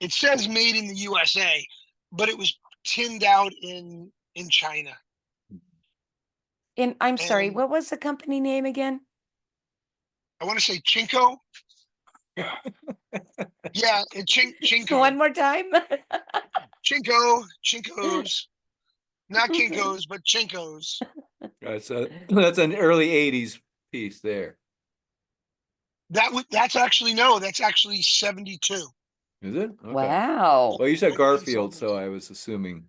it says made in the USA, but it was tinned out in China. And I'm sorry, And what was the company name again? I want to say Chinko. Yeah, and Chinko. One more time. Chinkos. Not Kinkos, but Chinkos. That's an early '80s piece there. That's actually 72. Is it? Okay. Wow. Well, you said Garfield, so I was assuming.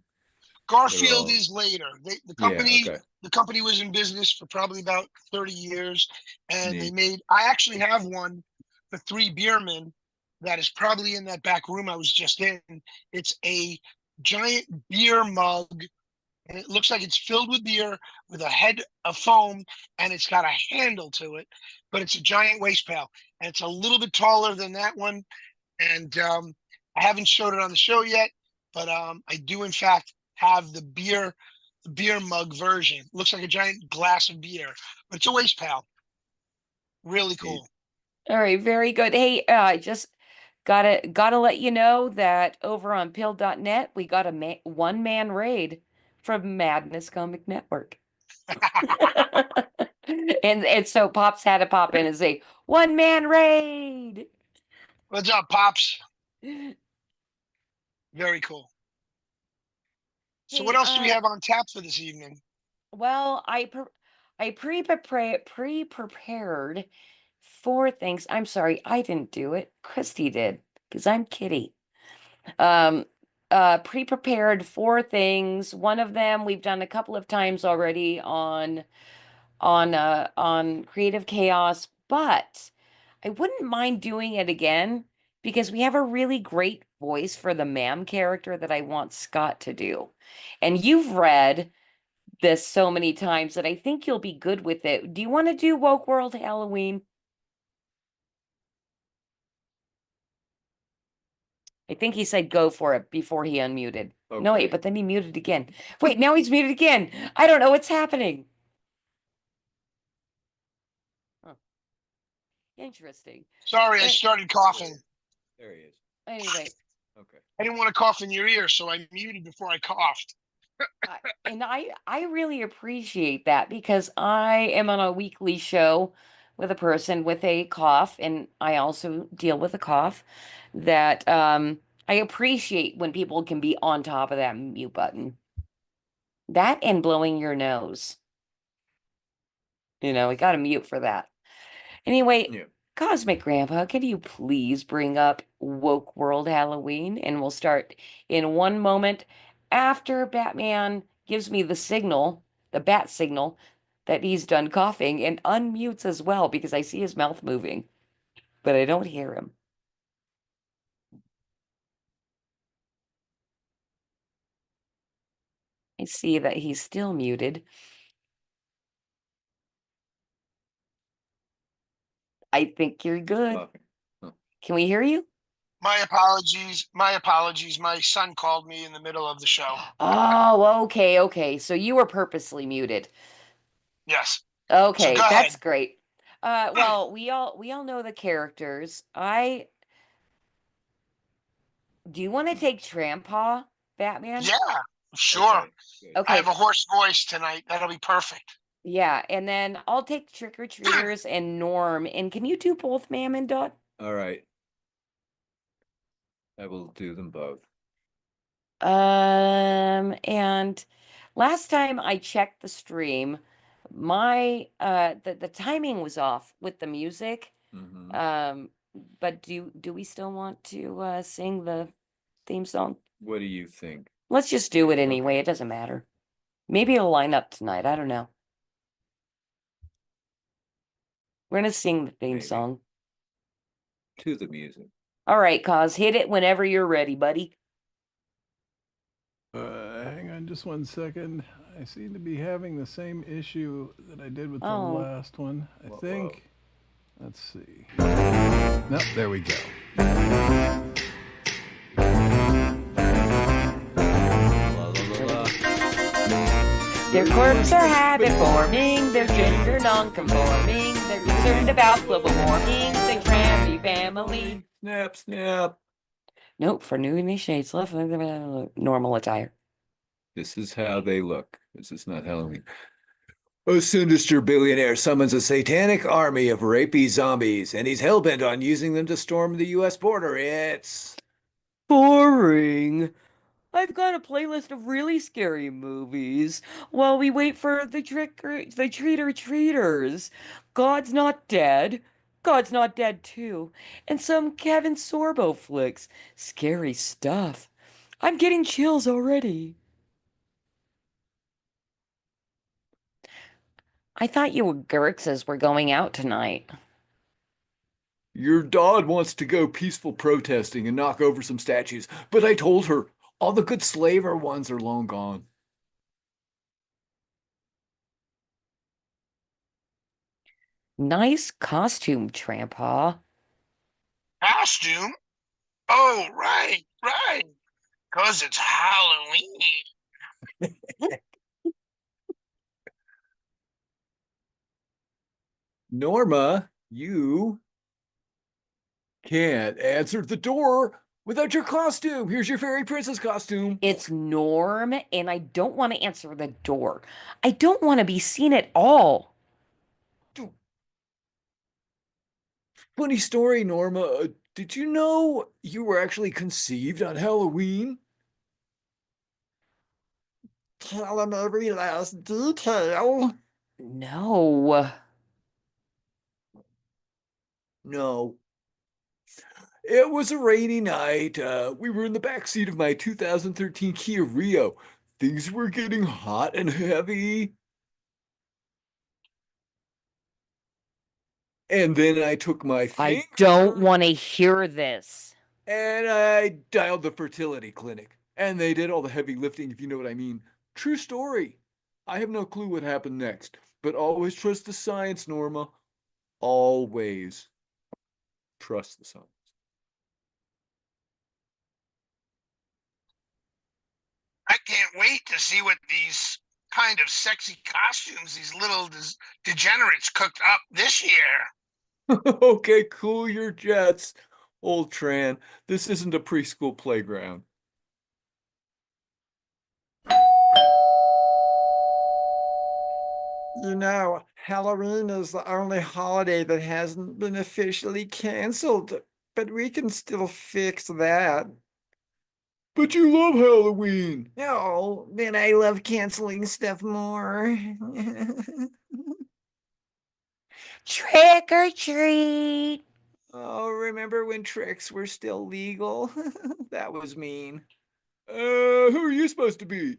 Garfield all- is later. The Yeah, okay. company was in business for probably about 30 years, and they Neat. made. I actually have one for Three Beermen that is probably in that back room I was just in. It's a giant beer mug, and it looks like it's filled with beer with a head of foam, and it's got a handle to it, but it's a giant waste pail, and it's a little bit taller than that one. And I haven't showed it on the show yet, but I do in fact have the beer mug version. Looks like a giant glass of beer, but it's a waste pail. Really cool. All right, very good. Hey, just gotta let you know that over on pill.net we got a one-man raid from Madness Comic Network. and so Pops had to pop in and say, one-man raid. What's up, Pops? Very cool. So Hey, what else do we have on tap for this evening? Well, I pre-prepared 4 things. I'm sorry, I didn't do it. Christy did, because I'm Kitty. Pre-prepared 4 things. One of them we've done a couple of times already on Creative Chaos, but I wouldn't mind doing it again because we have a really great voice for the ma'am character that I want Scott to do. And you've read this so many times that I think you'll be good with it. Do you want to do Woke World Halloween? I think he said go for it before he unmuted. No, wait, Okay. but then he muted again. Wait, now he's muted again. I don't know what's happening. Huh. Interesting. Sorry, I started coughing. There he is. Anyway, Okay. I didn't want to cough in your ear, so I muted before I coughed. and I really appreciate that because I am on a weekly show with a person with a cough, and I also deal with a cough that I appreciate when people can be on top of that mute button. That and blowing your nose. You know, we got to mute for that. Anyway, Yeah. Cosmic Grandpa, can you please bring up Woke World Halloween? And we'll start in one moment after Batman gives me the signal, the bat signal, that he's done coughing and unmutes as well because I see his mouth moving, but I don't hear him. I see that he's still muted. I think you're good. Coughing. Huh. Can we hear you? My apologies. My apologies. My son called me in the middle of the show. Oh, okay. So you were purposely muted. Yes. Okay, go that's ahead. great. Well, we all know the characters. Do you want to take Trampa, Batman? Yeah, sure. Okay. I Okay. have a hoarse voice tonight. That'll be perfect. Yeah, and then I'll take Trick-or-Treaters and Norm. And can you do both, ma'am and Dot? All right. I will do them both. And last time I checked the stream, my the timing was off with the music. Mm-hmm. But do we still want to sing the theme song? What do you think? Let's just do it anyway. It doesn't matter. Maybe it'll line up tonight. I don't know. We're gonna sing the theme Maybe. song. To the music. All right, Cos, hit it whenever you're ready, buddy. Hang on just 1 second. I seem to be having the same issue that I did with the Oh. last one. I Whoa. think. Let's see. Nope, there we go. La, la, la, la. Their quirks are habit forming, they're gender non-conforming, they're concerned about global warming, they trammy family. Snap, snap. Nope, for new initiates, left normal attire. This is how they look. This is not Halloween. A sinister billionaire summons a satanic army of rapey zombies, and he's hellbent on using them to storm the U.S. border. It's Boring. I've got a playlist of really scary movies while we wait for the treaters. God's Not Dead. God's Not Dead too. And some Kevin Sorbo flicks. Scary stuff. I'm getting chills already. I thought you Gerxes were going out tonight. Your dad wants to go peaceful protesting and knock over some statues, but I told her all the good slaver ones are long gone. Nice costume, Trampa. Costume? Oh, right. 'Cause it's Halloween. Norma, you can't answer the door without your costume. Here's your fairy princess costume. It's Norm, and I don't want to answer the door. I don't want to be seen at all. Funny story, Norma. Did you know you were actually conceived on Halloween? Tell him every last detail. No. No. It was a rainy night. We were in the back seat of my 2013 Kia Rio. Things were getting hot and heavy. And then I took my finger. I don't want to hear this. And I dialed the fertility clinic. And they did all the heavy lifting, if you know what I mean. True story. I have no clue what happened next. But always trust the science, Norma. Always trust the science. I can't wait to see what these kind of sexy costumes these little degenerates cooked up this year. Okay, cool your jets, old Tran. This isn't a preschool playground. You know, Halloween is the only holiday that hasn't been officially canceled, but we can still fix that. But you love Halloween. No, then I love canceling stuff more. Trick or treat. Oh, remember when tricks were still legal? That was mean. Who are you supposed to be?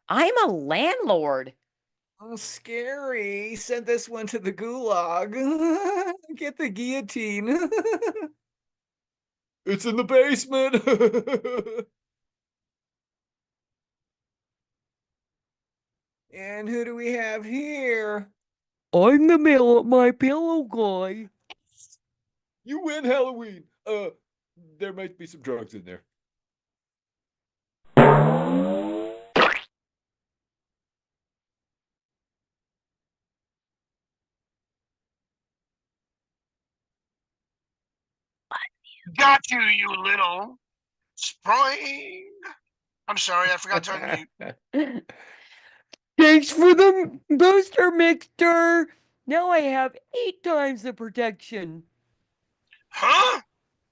I'm a landlord. Oh, scary. Send this one to the gulag. Get the guillotine. It's in the basement. And who do we have here? I'm the my pillow guy. You win Halloween. There might be some drugs in there. Got you, you little spring. I'm sorry, I forgot to unmute. Thanks for the booster mixture. Now I have 8 times the protection. Huh?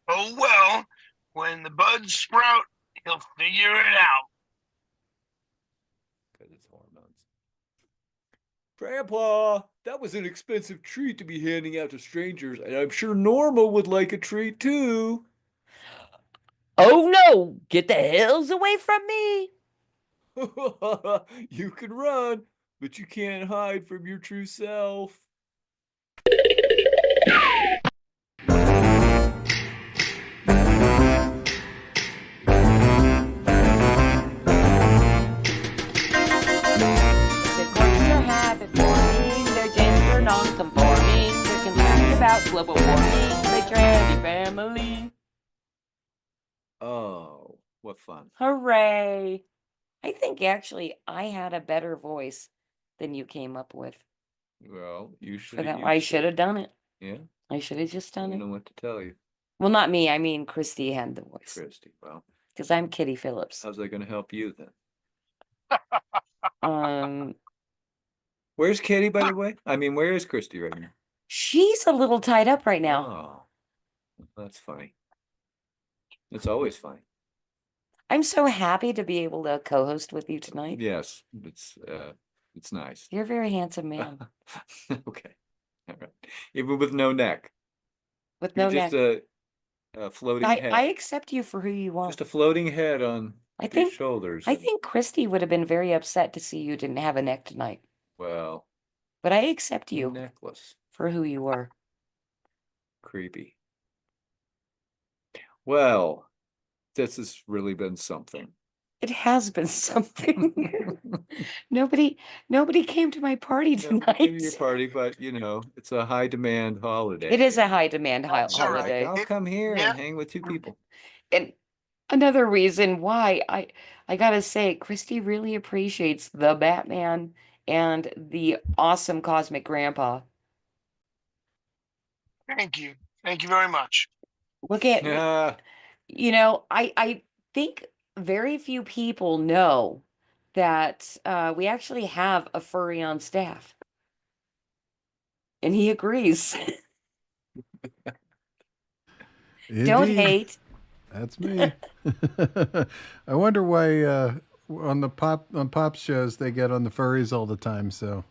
Oh well, when the buds sprout, he'll figure it out. Because it's hormones. Grandpa, that was an expensive treat to be handing out to strangers, and I'm sure Norma would like a treat too. Oh no! Get the hells away from me! You can run, but you can't hide from your true self. Non-conforming, they're concerned about global warming, the trendy family. Oh, what fun. Hooray! I think actually I had a better voice than you came up with. Well, you should. For that, I should have done it. Yeah. I should have just I done don't it. know what to tell you. Well, not me. I mean, Christy had the voice. Christy, well. Because I'm Kitty Phillips. How's that going to help you then? Um, Where's Kitty, by the way? I mean, where is Christy right now? she's a little tied up right now. Oh, that's funny. It's always funny. I'm so happy to be able to co-host with you tonight. Yes, it's nice. You're a very handsome man. Okay. All right. Even with no neck. With You're no just neck. a floating I head. accept you for who you are. Just a floating head on I your think shoulders. I think Christy would have been very upset to see you didn't have a neck tonight. Well, But I accept you necklace. for who you are. Creepy. Well, this has really been something. It has been something. Nobody came to my party No, maybe your tonight. party, but it's a high demand holiday. It is a high demand That's all right. holiday. I'll come here Yeah. and hang with two people. And another reason why I gotta say, Christy really appreciates the Batman and the awesome Cosmic Grandpa. Thank you. Thank you very much. Look at, Yeah. I think very few people know that we actually have a furry on staff. And he agrees. Don't Indeed. hate. That's me. I wonder why on Pop shows they get on the furries all the time. So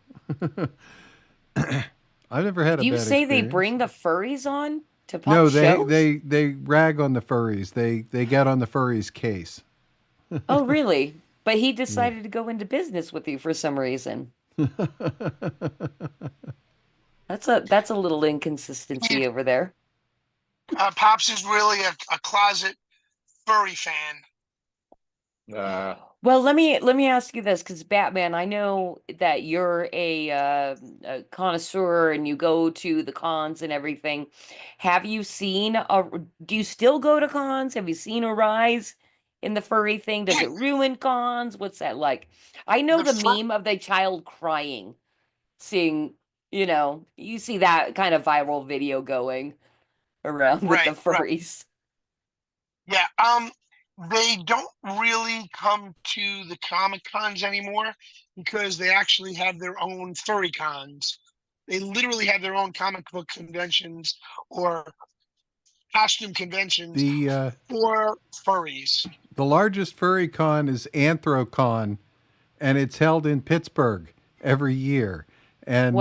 I've never had a You bad say they experience. bring the furries on to pop No, shows? they rag on the furries. They get on the furries case. Oh, really? But he decided to go into business with you for some reason. That's a little inconsistency over there. Pops is really a closet furry fan. Well, let me ask you this, because Batman, I know that you're a connoisseur and you go to the cons and everything. Have you seen do you still go to cons? Have you seen a rise in the furry thing? Does it ruin cons? What's that like? I know the meme of the child crying, seeing, you see that kind of viral video going around with the furries. Yeah, they don't really come to the Comic Cons anymore because they actually have their own furry cons. They literally have their own comic book conventions or costume conventions for furries. The largest furry con is Anthrocon, and it's held in Pittsburgh every year. And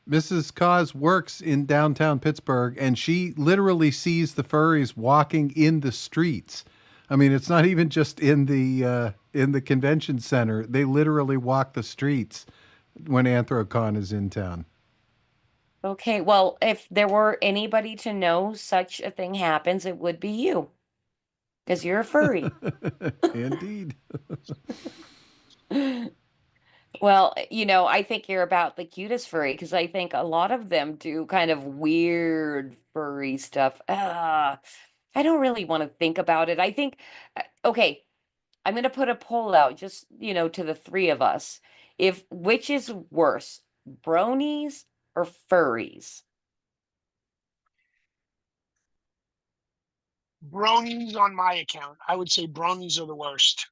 Mrs. Cause works in downtown Pittsburgh, and she literally sees the furries walking in the streets. I mean, it's not even just in the convention center. They literally walk the streets when Anthrocon is in town. Okay, well, if there were anybody to know such a thing happens, it would be you. Because you're a furry. Indeed. Well, I think you're about the cutest furry, because I think a lot of them do kind of weird furry stuff. I don't really want to think about it. I think, okay, I'm going to put a poll out just, to the three of us. Which is worse, bronies or furries? Bronies on my account. I would say bronies are the worst.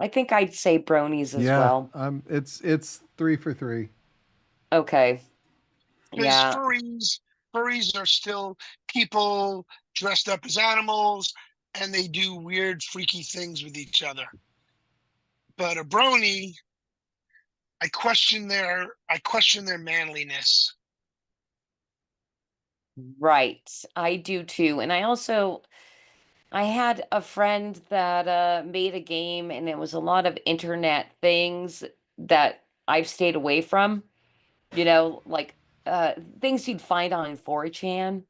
I think I'd say bronies as well. It's 3 for 3. Okay. Because furries are still people dressed up as animals, and they do weird, freaky things with each other. But a brony, I question their manliness. Right. I do too. And I had a friend that made a game, and it was a lot of internet things that I've stayed away from, like things you'd find on 4chan,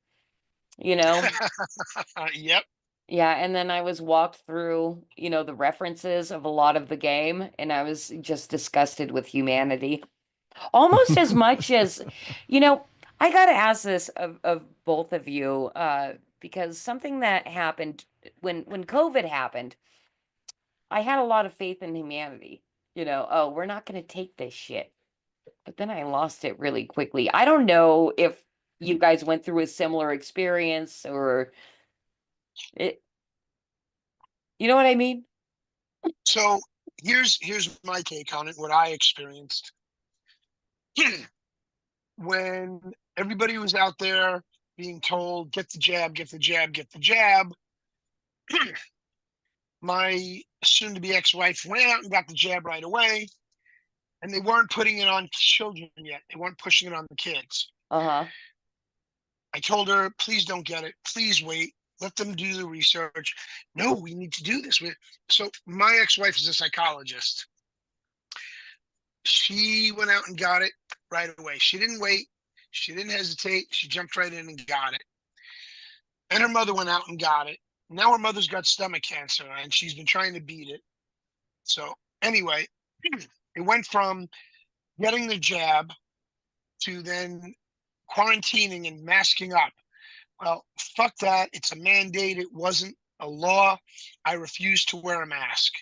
Yep. Yeah, and then I was walked through, the references of a lot of the game, and I was just disgusted with humanity. Almost as much as, I got to ask this of both of you, because something that happened when COVID happened, I had a lot of faith in humanity. Oh, we're not going to take this shit. But then I lost it really quickly. I don't know if you guys went through a similar experience or it. You know what I mean? So here's my take on it, what I experienced. When everybody was out there being told, get the jab, get the jab, get the jab, my soon-to-be ex-wife went out and got the jab right away, and they weren't putting it on children yet. They weren't pushing it on the kids. Uh-huh. I told her, please don't get it. Please wait. Let them do the research. No, we need to do this. So my ex-wife is a psychologist. She went out and got it right away. She didn't wait. She didn't hesitate. She jumped right in and got it. And her mother went out and got it. Now her mother's got stomach cancer and she's been trying to beat it. So anyway, it went from getting the jab to then quarantining and masking up. Well, fuck that. It's a mandate. It wasn't a law. I refused to wear a mask.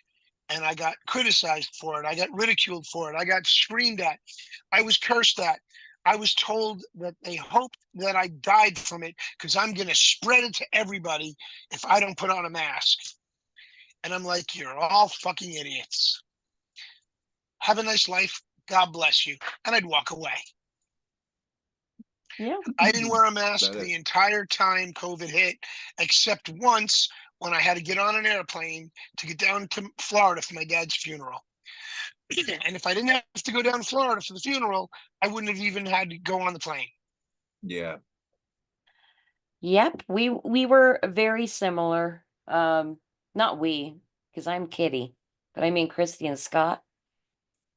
And I got criticized for it. I got ridiculed for it. I got screamed at. I was cursed at. I was told that they hoped that I died from it because I'm going to spread it to everybody if I don't put on a mask. And I'm like, you're all fucking idiots. Have a nice life. God bless you. And I'd walk away. Yeah. I didn't wear a mask the entire time COVID hit, except once when I had to get on an airplane to get down to Florida for my dad's funeral. And if I didn't have to go down to Florida for the funeral, I wouldn't have even had to go on the plane. Yeah. Yep, we were very similar. Not we, because I'm Kitty, but I mean Christy and Scott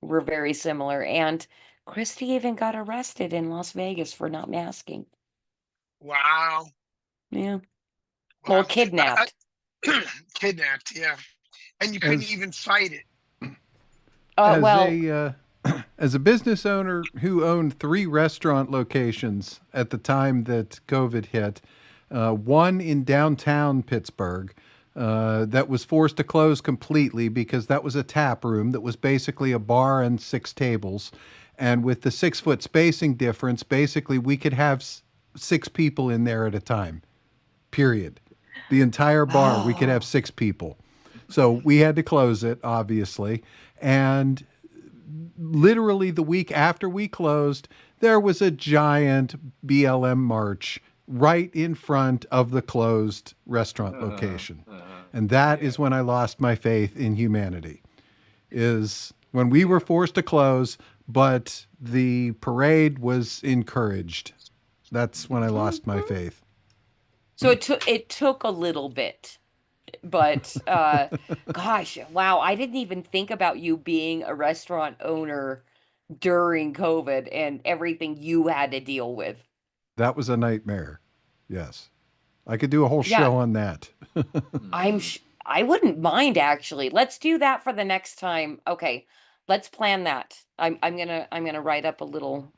were very similar. And Christy even got arrested in Las Vegas for not masking. Wow. Yeah. Well, kidnapped. Kidnapped, yeah. And you couldn't even fight it. As a business owner who owned 3 restaurant locations at the time that COVID hit, one in downtown Pittsburgh that was forced to close completely because that was a tap room that was basically a bar and 6 tables. And with the 6-foot spacing difference, basically we could have 6 people in there at a time, period. The entire bar, we could have 6 people. So we had to close it, obviously. And literally the week after we closed, there was a giant BLM march right in front of the closed restaurant location. And that is when I lost my faith in humanity, is when we were forced to close, but the parade was encouraged. That's when I lost my faith. So it took a little bit. But gosh, wow, I didn't even think about you being a restaurant owner during COVID and everything you had to deal with. That was a nightmare. Yes. I could do a whole show on that. I wouldn't mind, actually. Let's do that for the next time. Okay. Let's plan that. I'm gonna write up a little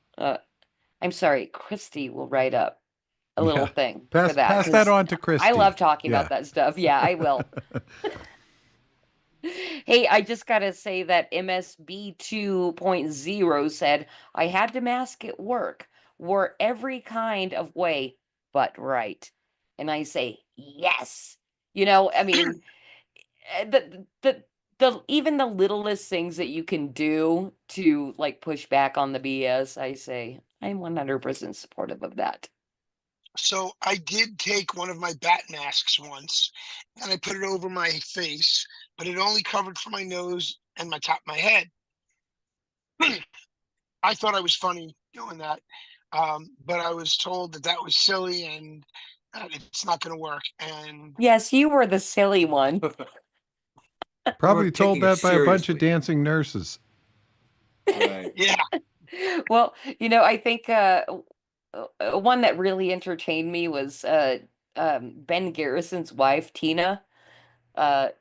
I'm sorry, Christy will write up a little thing for that. Pass that on to Christy. I love talking about that stuff. Yeah, I will. Hey, I just got to say that MSB 2.0 said, I had to mask at work, wore every kind of way, but right. And I say, yes. You know, I mean, the even the littlest things that you can do to like push back on the BS, I say, I'm 100% supportive of that. So I did take one of my bat masks once and I put it over my face, but it only covered for my nose and my top of my head. I thought I was funny doing that, but I was told that that was silly and it's not going to work. And yes, you were the silly one. Probably told that by a bunch of dancing nurses. Right. Yeah. Well, you know, I think one that really entertained me was Ben Garrison's wife, Tina.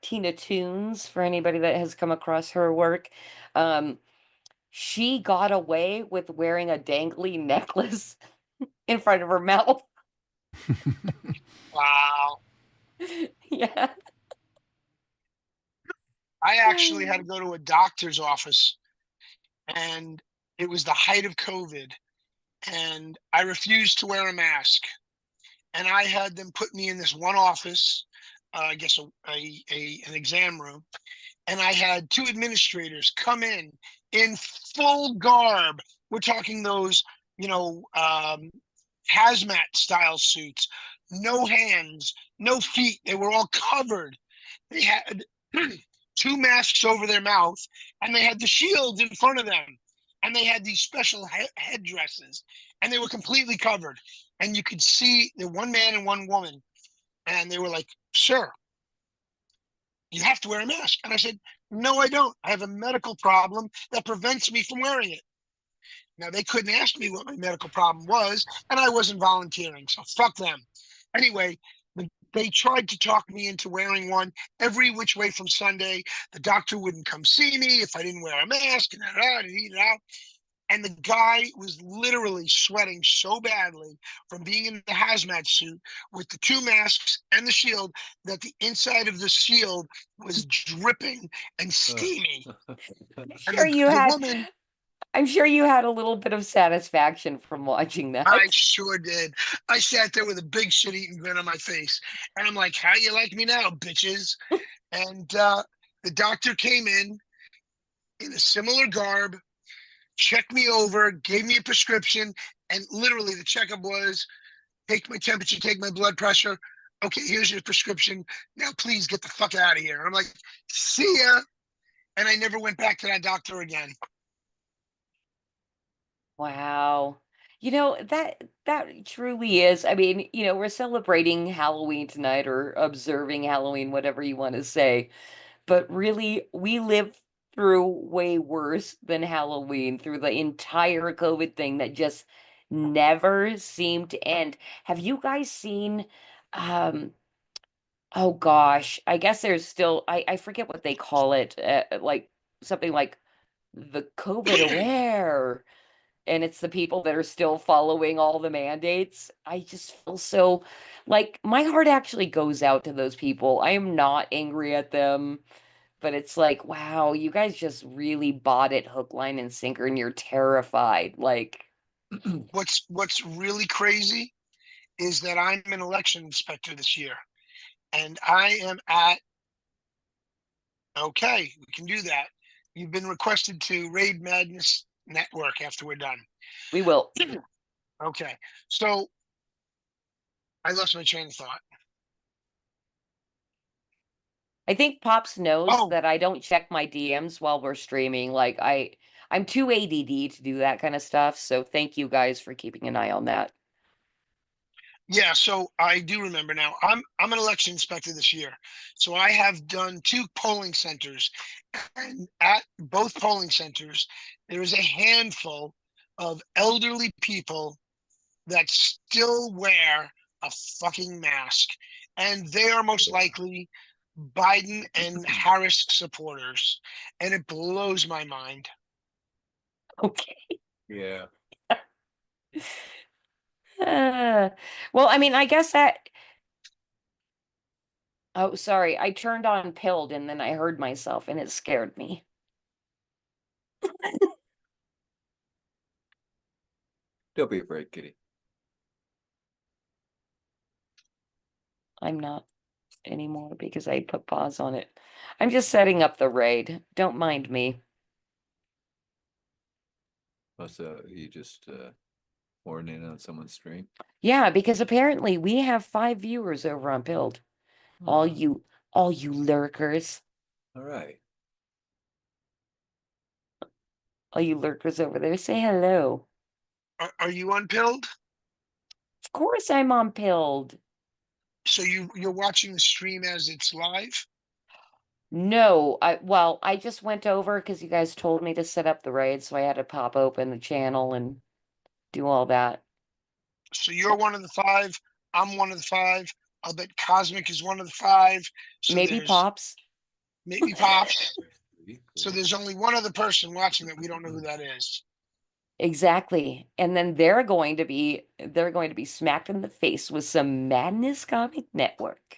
Tina Toons, for anybody that has come across her work. She got away with wearing a dangly necklace in front of her mouth. Wow. Yeah. I actually had to go to a doctor's office and it was the height of COVID and I refused to wear a mask. And I had them put me in this one office, I guess an exam room. and I had 2 administrators come in full garb. We're talking those, hazmat style suits, no hands, no feet. They were all covered. They had 2 masks over their mouth, and they had the shields in front of them, and they had these special headdresses, and they were completely covered. And you could see the one man and one woman, and they were like, "Sir, you have to wear a mask." And I said, "No, I don't. I have a medical problem that prevents me from wearing it." Now, they couldn't ask me what my medical problem was, and I wasn't volunteering, so fuck them. Anyway, they tried to talk me into wearing one every which way from Sunday. The doctor wouldn't come see me if I didn't wear a mask, and the guy was literally sweating so badly from being in the hazmat suit with the 2 masks and the shield that the inside of the shield was dripping and steamy. I'm sure you had a little bit of satisfaction from watching that. I sure did. I sat there with a big shit-eating grin on my face, and I'm like, "How you like me now, bitches?" And the doctor came in a similar garb, checked me over, gave me a prescription, and literally the checkup was, take my temperature, take my blood pressure. Okay, here's your prescription. Now please get the fuck out of here. And I'm like, "See ya." And I never went back to that doctor again. Wow. That truly is. I mean, we're celebrating Halloween tonight or observing Halloween, whatever you want to say. But really, we lived through way worse than Halloween, through the entire COVID thing that just never seemed to end. Have you guys seen, oh gosh, I guess there's still, I forget what they call it, like something like the COVID aware, and it's the people that are still following all the mandates. I just feel so like my heart actually goes out to those people. I am not angry at them, but it's like, wow, you guys just really bought it hook, line, and sinker, and you're terrified. Like, What's really crazy is that I'm an election inspector this year, and I am at, okay, we can do that. You've been requested to raid Madness Network after we're done. We will. Okay, so I lost my train of thought. I think Pops knows that I don't check my DMs while we're streaming. Like I'm too ADD to do that kind of stuff. So thank you guys for keeping an eye on that. Yeah, so I do remember now. I'm an election inspector this year. So I have done 2 polling centers, and at both polling centers, there is a handful of elderly people that still wear a fucking mask, and they are most likely Biden and Harris supporters, and it blows my mind. Okay. Yeah. Well, I mean, I guess that. Oh, sorry. I turned on pilled and then I heard myself and it scared me. Don't be afraid, kitty. I'm not anymore because I put pause on it. I'm just setting up the raid. Don't mind me. Oh, so you just pouring in on someone's stream? Yeah, because apparently we have 5 viewers over on Pilled. All you lurkers. All right. All you lurkers over there, say hello. Are you on Pilled? Of course I'm on Pilled. So you're watching the stream as it's live? No, I just went over because you guys told me to set up the raid, so I had to pop open the channel and do all that. So you're one of the 5. I'm one of the 5. I'll bet Cosmic is one of the 5. So maybe Pops. Maybe Pops. So there's only one other person watching that we don't know who that is. Exactly. And then they're going to be smacked in the face with some Madness Comic Network.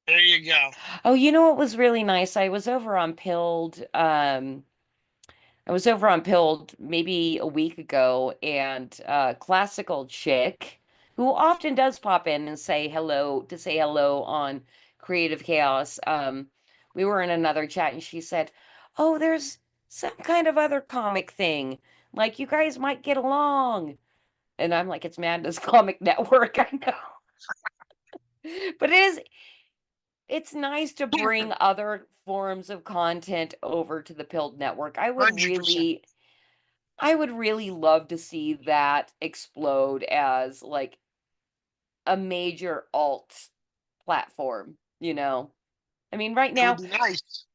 There you go. Oh, you know what was really nice? I was over on Pilled maybe a week ago, and Classical Chick, who often does pop in and say hello on Creative Chaos, we were in another chat and she said, "Oh, there's some kind of other comic thing. Like you guys might get along." And I'm like, "It's Madness Comic Network." I know. But it's nice to bring other forms of content over to the Pilled Network. 100%. I would really love to see that explode as like a major alt platform, you know. I mean, right It would now, be nice.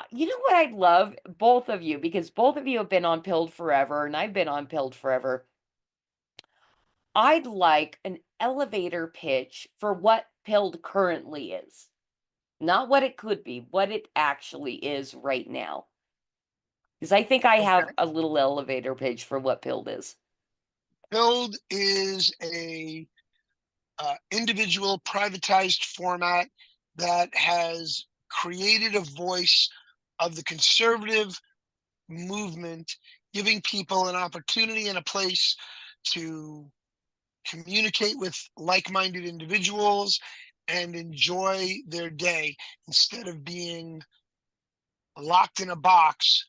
you know what I'd love? Both of you, because both of you have been on Pilled forever, and I've been on Pilled forever. I'd like an elevator pitch for what Pilled currently is. Not what it could be, what it actually is right now. Because I think I have Okay. a little elevator pitch for what Pilled is. Build is a individual privatized format that has created a voice of the conservative movement, giving people an opportunity and a place to communicate with like-minded individuals and enjoy their day instead of being locked in a box,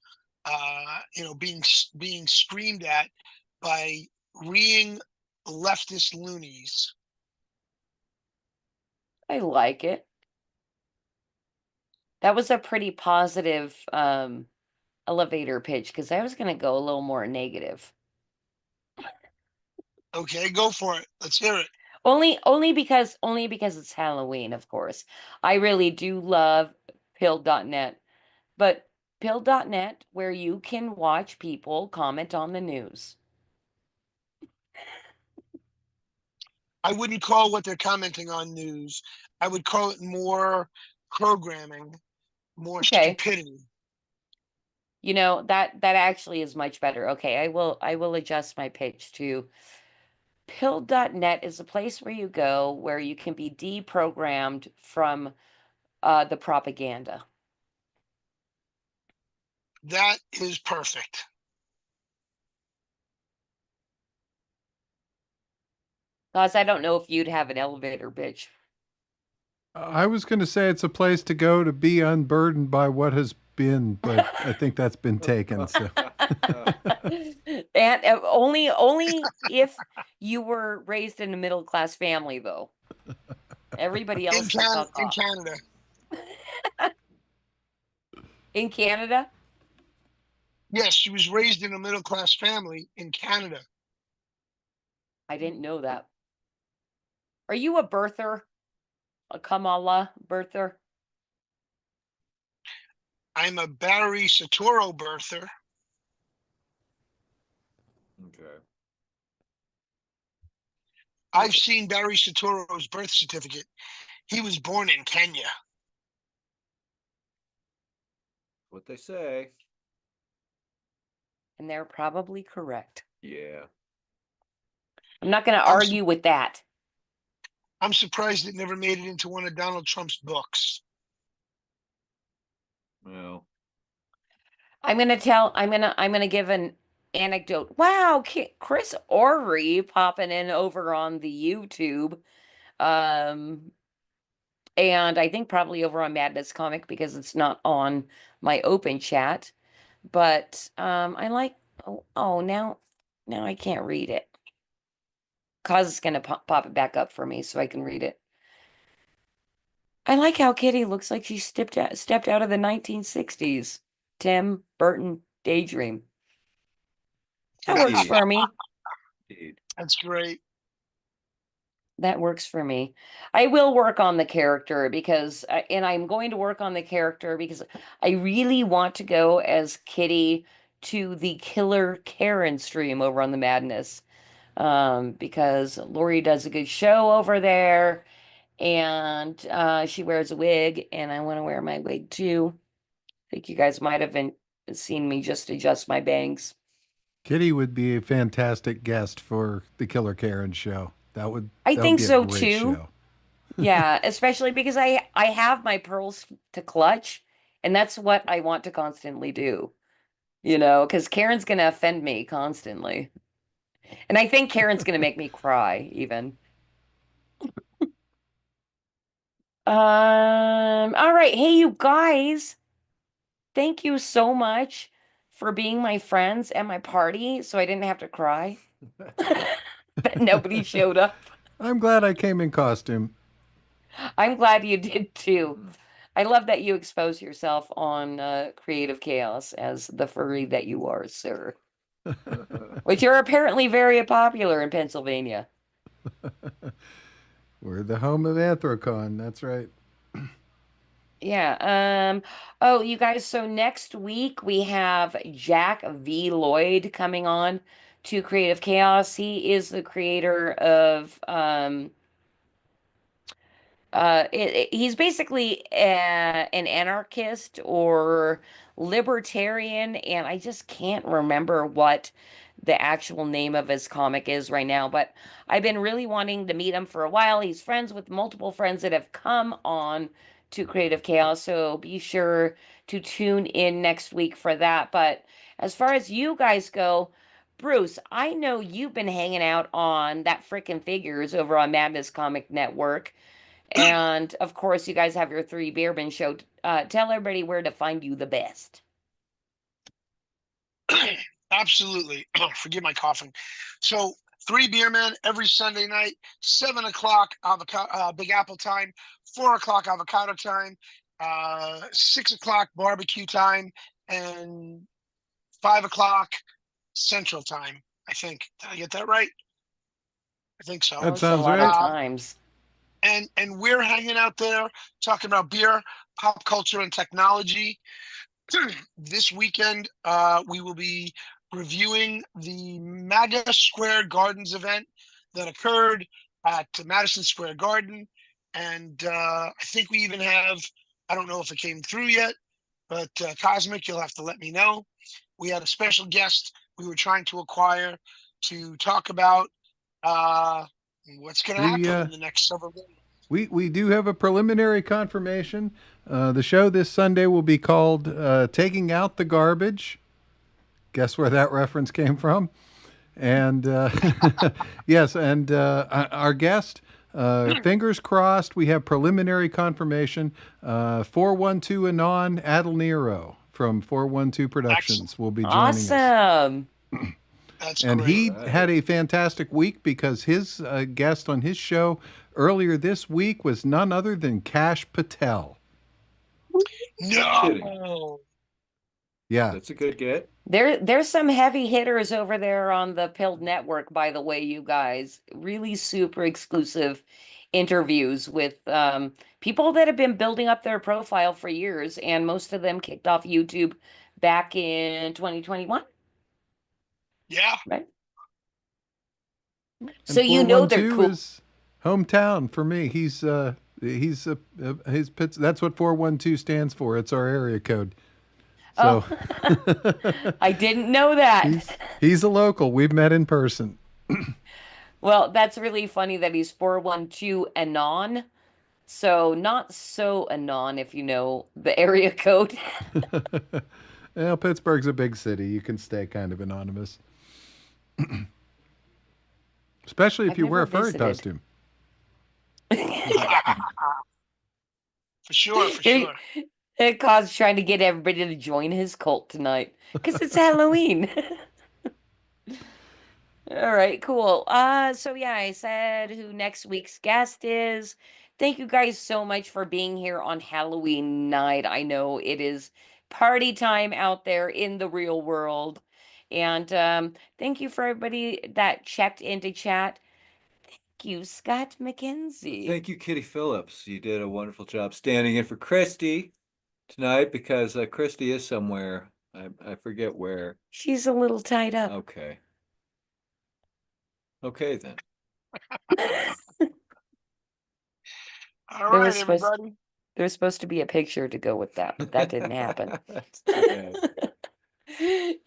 being screamed at by reeing leftist loonies. I like it. That was a pretty positive elevator pitch because I was going to go a little more negative. Okay, go for it. Let's hear it. Only because it's Halloween, of course. I really do love pill.net, but pill.net where you can watch people comment on the news. I wouldn't call what they're commenting on news. I would call it more programming, more Okay. stupidity. You know, that actually is much better. Okay, I will adjust my pitch to pill.net is a place where you go where you can be deprogrammed from the propaganda. That is perfect. Cause I don't know if you'd have an elevator pitch. I was going to say it's a place to go to be unburdened by what has been, but I think that's been taken. So. And only if you were raised in a middle class family, though. Everybody else in Canada. In Canada? Yes, she was raised in a middle class family in Canada. I didn't know that. Are you a birther? A Kamala birther? I'm a Barry Soetoro birther. Okay. I've seen Barry Soetoro's birth certificate. He was born in Kenya. What they say. And they're probably correct. Yeah. I'm not going to argue with that. I'm surprised it never made it into one of Donald Trump's books. Well, I'm going to give an anecdote. Wow, Chris Orry popping in over on the YouTube. And I think probably over on Madness Comic because it's not on my open chat. But I like now I can't read it. Cause is gonna pop it back up for me so I can read it. I like how Kitty looks like she stepped out of the 1960s. Tim Burton daydream. That works for me. That's great. That works for me. I will work on the character because, and I'm going to work on the character because I really want to go as Kitty to the Killer Karen stream over on the Madness. Because Lori does a good show over there and she wears a wig and I want to wear my wig too. I think you guys might have seen me just adjust my bangs. Kitty would be a fantastic guest for the Killer Karen show. I think so too. Show. Yeah, especially because I have my pearls to clutch and that's what I want to constantly do. You know, because Karen's going to offend me constantly. And I think Karen's going to make me cry even. All right. Hey, you guys, thank you so much for being my friends at my party so I didn't have to cry that nobody showed up. I'm glad I came in costume. I'm glad you did too. I love that you expose yourself on Creative Chaos as the furry that you are, sir. Which are apparently very popular in Pennsylvania. We're the home of Anthrocon. That's right. Yeah. Oh, you guys, so next week we have Jack V. Lloyd coming on to Creative Chaos. He is the creator of he's basically an anarchist or libertarian, and I just can't remember what the actual name of his comic is right now, but I've been really wanting to meet him for a while. He's friends with multiple friends that have come on to Creative Chaos, so be sure to tune in next week for that. But as far as you guys go, Bruce, I know you've been hanging out on that frickin' figures over on Madness Comic Network. And of course, you guys have your Three Beermen show. Tell everybody where to find you the best. Absolutely. Forgive my coughing. So, Three Beermen every Sunday night, 7 o'clock Big Apple time, 4 o'clock avocado time, 6 o'clock barbecue time, and 5 o'clock Central time. I think. Did I get that right? I think so. That sounds a lot right. of times. And we're hanging out there talking about beer, pop culture, and technology. This weekend, we will be reviewing the MAGA Square Gardens event that occurred at Madison Square Garden. And I think we even have, I don't know if it came through yet, but Cosmic, you'll have to let me know. We had a special guest we were trying to acquire to talk about what's going to happen in the next several days. We do have a preliminary confirmation. The show this Sunday will be called Taking Out the Garbage. Guess where that reference came from? And yes, and our guest, fingers crossed, we have preliminary confirmation. 412 Anon Adelnero from 412 Productions will be joining us. Awesome. And he had a fantastic week because his guest on his show earlier this week was none other than Kash Patel. No. Yeah. That's a good get. There's some heavy hitters over there on the Pilled Network, by the way, you guys. Really super exclusive interviews with people that have been building up their profile for years, and most of them kicked off YouTube back in 2021. Yeah. Right. And So you know they're 412 cool. is hometown for me. He's his that's what 412 stands for. It's our area code. So I didn't know that. he's a local. We've met in person. Well, that's really funny that he's 412 Anon. So not so Anon if you know the area code. Well, Pittsburgh's a big city. You can stay kind of anonymous. Especially if I've you wear a never furry visited. costume. For sure, for sure. It caused trying to get everybody to join his cult tonight because it's Halloween. All right, cool. So yeah, I said who next week's guest is. Thank you guys so much for being here on Halloween night. I know it is party time out there in the real world. And thank you for everybody that checked into chat. Thank you, Scott McKenzie. Thank you, Kitty Phillips. You did a wonderful job standing in for Christy tonight because Christy is somewhere. I forget where. She's a little tied up. Okay. Okay, then. All right, everybody. There was supposed to be a picture to go with that, but that didn't happen. That's too bad.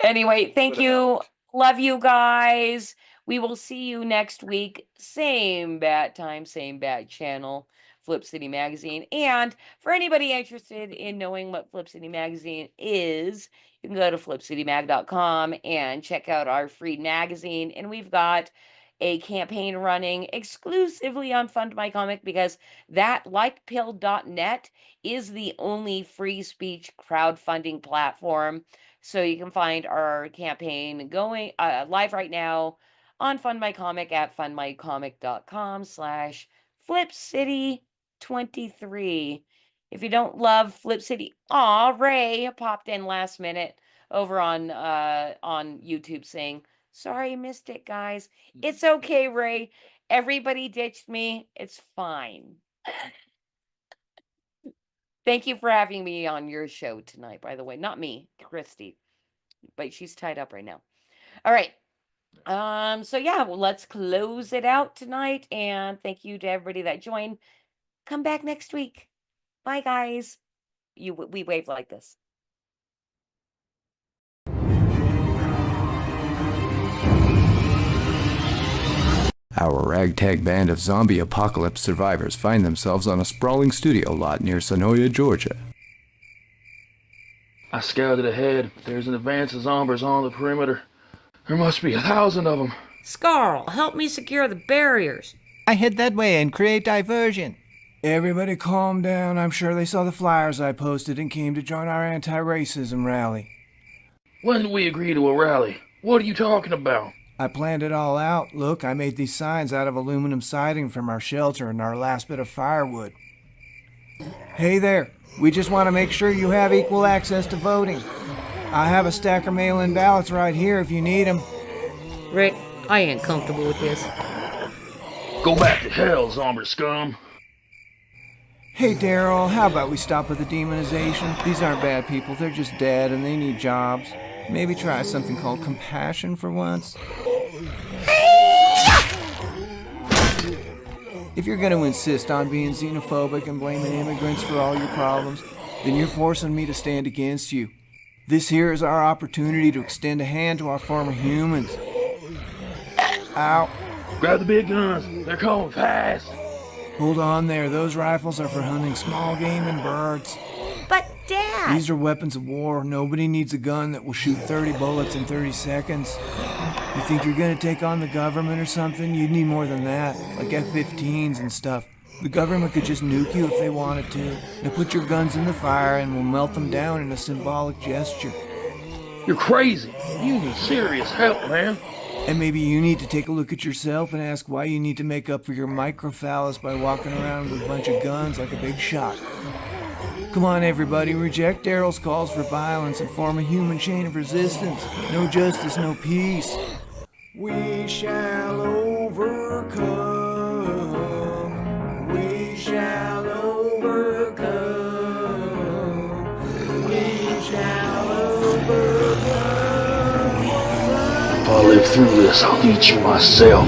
Anyway, thank you. Love you guys. We will see you next week. Same bat time, same bat channel, Flip City Magazine. And for anybody interested in knowing what Flip City Magazine is, you can go to flipcitymag.com and check out our free magazine. And we've got a campaign running exclusively on Fund My Comic because that, like pill.net, is the only free speech crowdfunding platform. So you can find our campaign going live right now on Fund My Comic at fundmycomic.com/FlipCity23. If you don't love Flip City, Ray popped in last minute over on YouTube saying, "Sorry, missed it, guys." It's okay, Ray. Everybody ditched me. It's fine. Thank you for having me on your show tonight, by the way. Not me, Christy. But she's tied up right now. All right. So yeah, well, let's close it out tonight. And thank you to everybody that joined. Come back next week. Bye, guys. We wave like this. Our ragtag band of zombie apocalypse survivors find themselves on a sprawling studio lot near Sonoya, Georgia. I scouted ahead. There's an advance of zombies on the perimeter. There must be 1,000 of them. Scarl, help me secure the barriers. I head that way and create diversion. Everybody calm down. I'm sure they saw the flyers I posted and came to join our anti-racism rally. When did we agree to a rally? What are you talking about? I planned it all out. Look, I made these signs out of aluminum siding from our shelter and our last bit of firewood. Hey there, we just want to make sure you have equal access to voting. I have a stack of mail-in ballots right here if you need them. Rick, I ain't comfortable with this. Go back to hell, zombie scum. Hey Daryl, how about we stop with the demonization? These aren't bad people, they're just dead and they need jobs. Maybe try something called compassion for once. If you're going to insist on being xenophobic and blaming immigrants for all your problems, then you're forcing me to stand against you. This here is our opportunity to extend a hand to our former humans. Ow. Grab the big guns. They're coming fast. Hold on there. Those rifles are for hunting small game and birds. But, Dad! These are weapons of war. Nobody needs a gun that will shoot 30 bullets in 30 seconds. You think you're gonna take on the government or something? You'd need more than that, like F-15s and stuff. The government could just nuke you if they wanted to. Now put your guns in the fire and we'll melt them down in a symbolic gesture. You're crazy. You need serious help, man. And maybe you need to take a look at yourself and ask why you need to make up for your microphallus by walking around with a bunch of guns like a big shot. Come on, everybody, reject Daryl's calls for violence and form a human chain of resistance. No justice, no peace. We shall overcome. We shall overcome. We shall overcome. If I live through this, I'll eat you myself.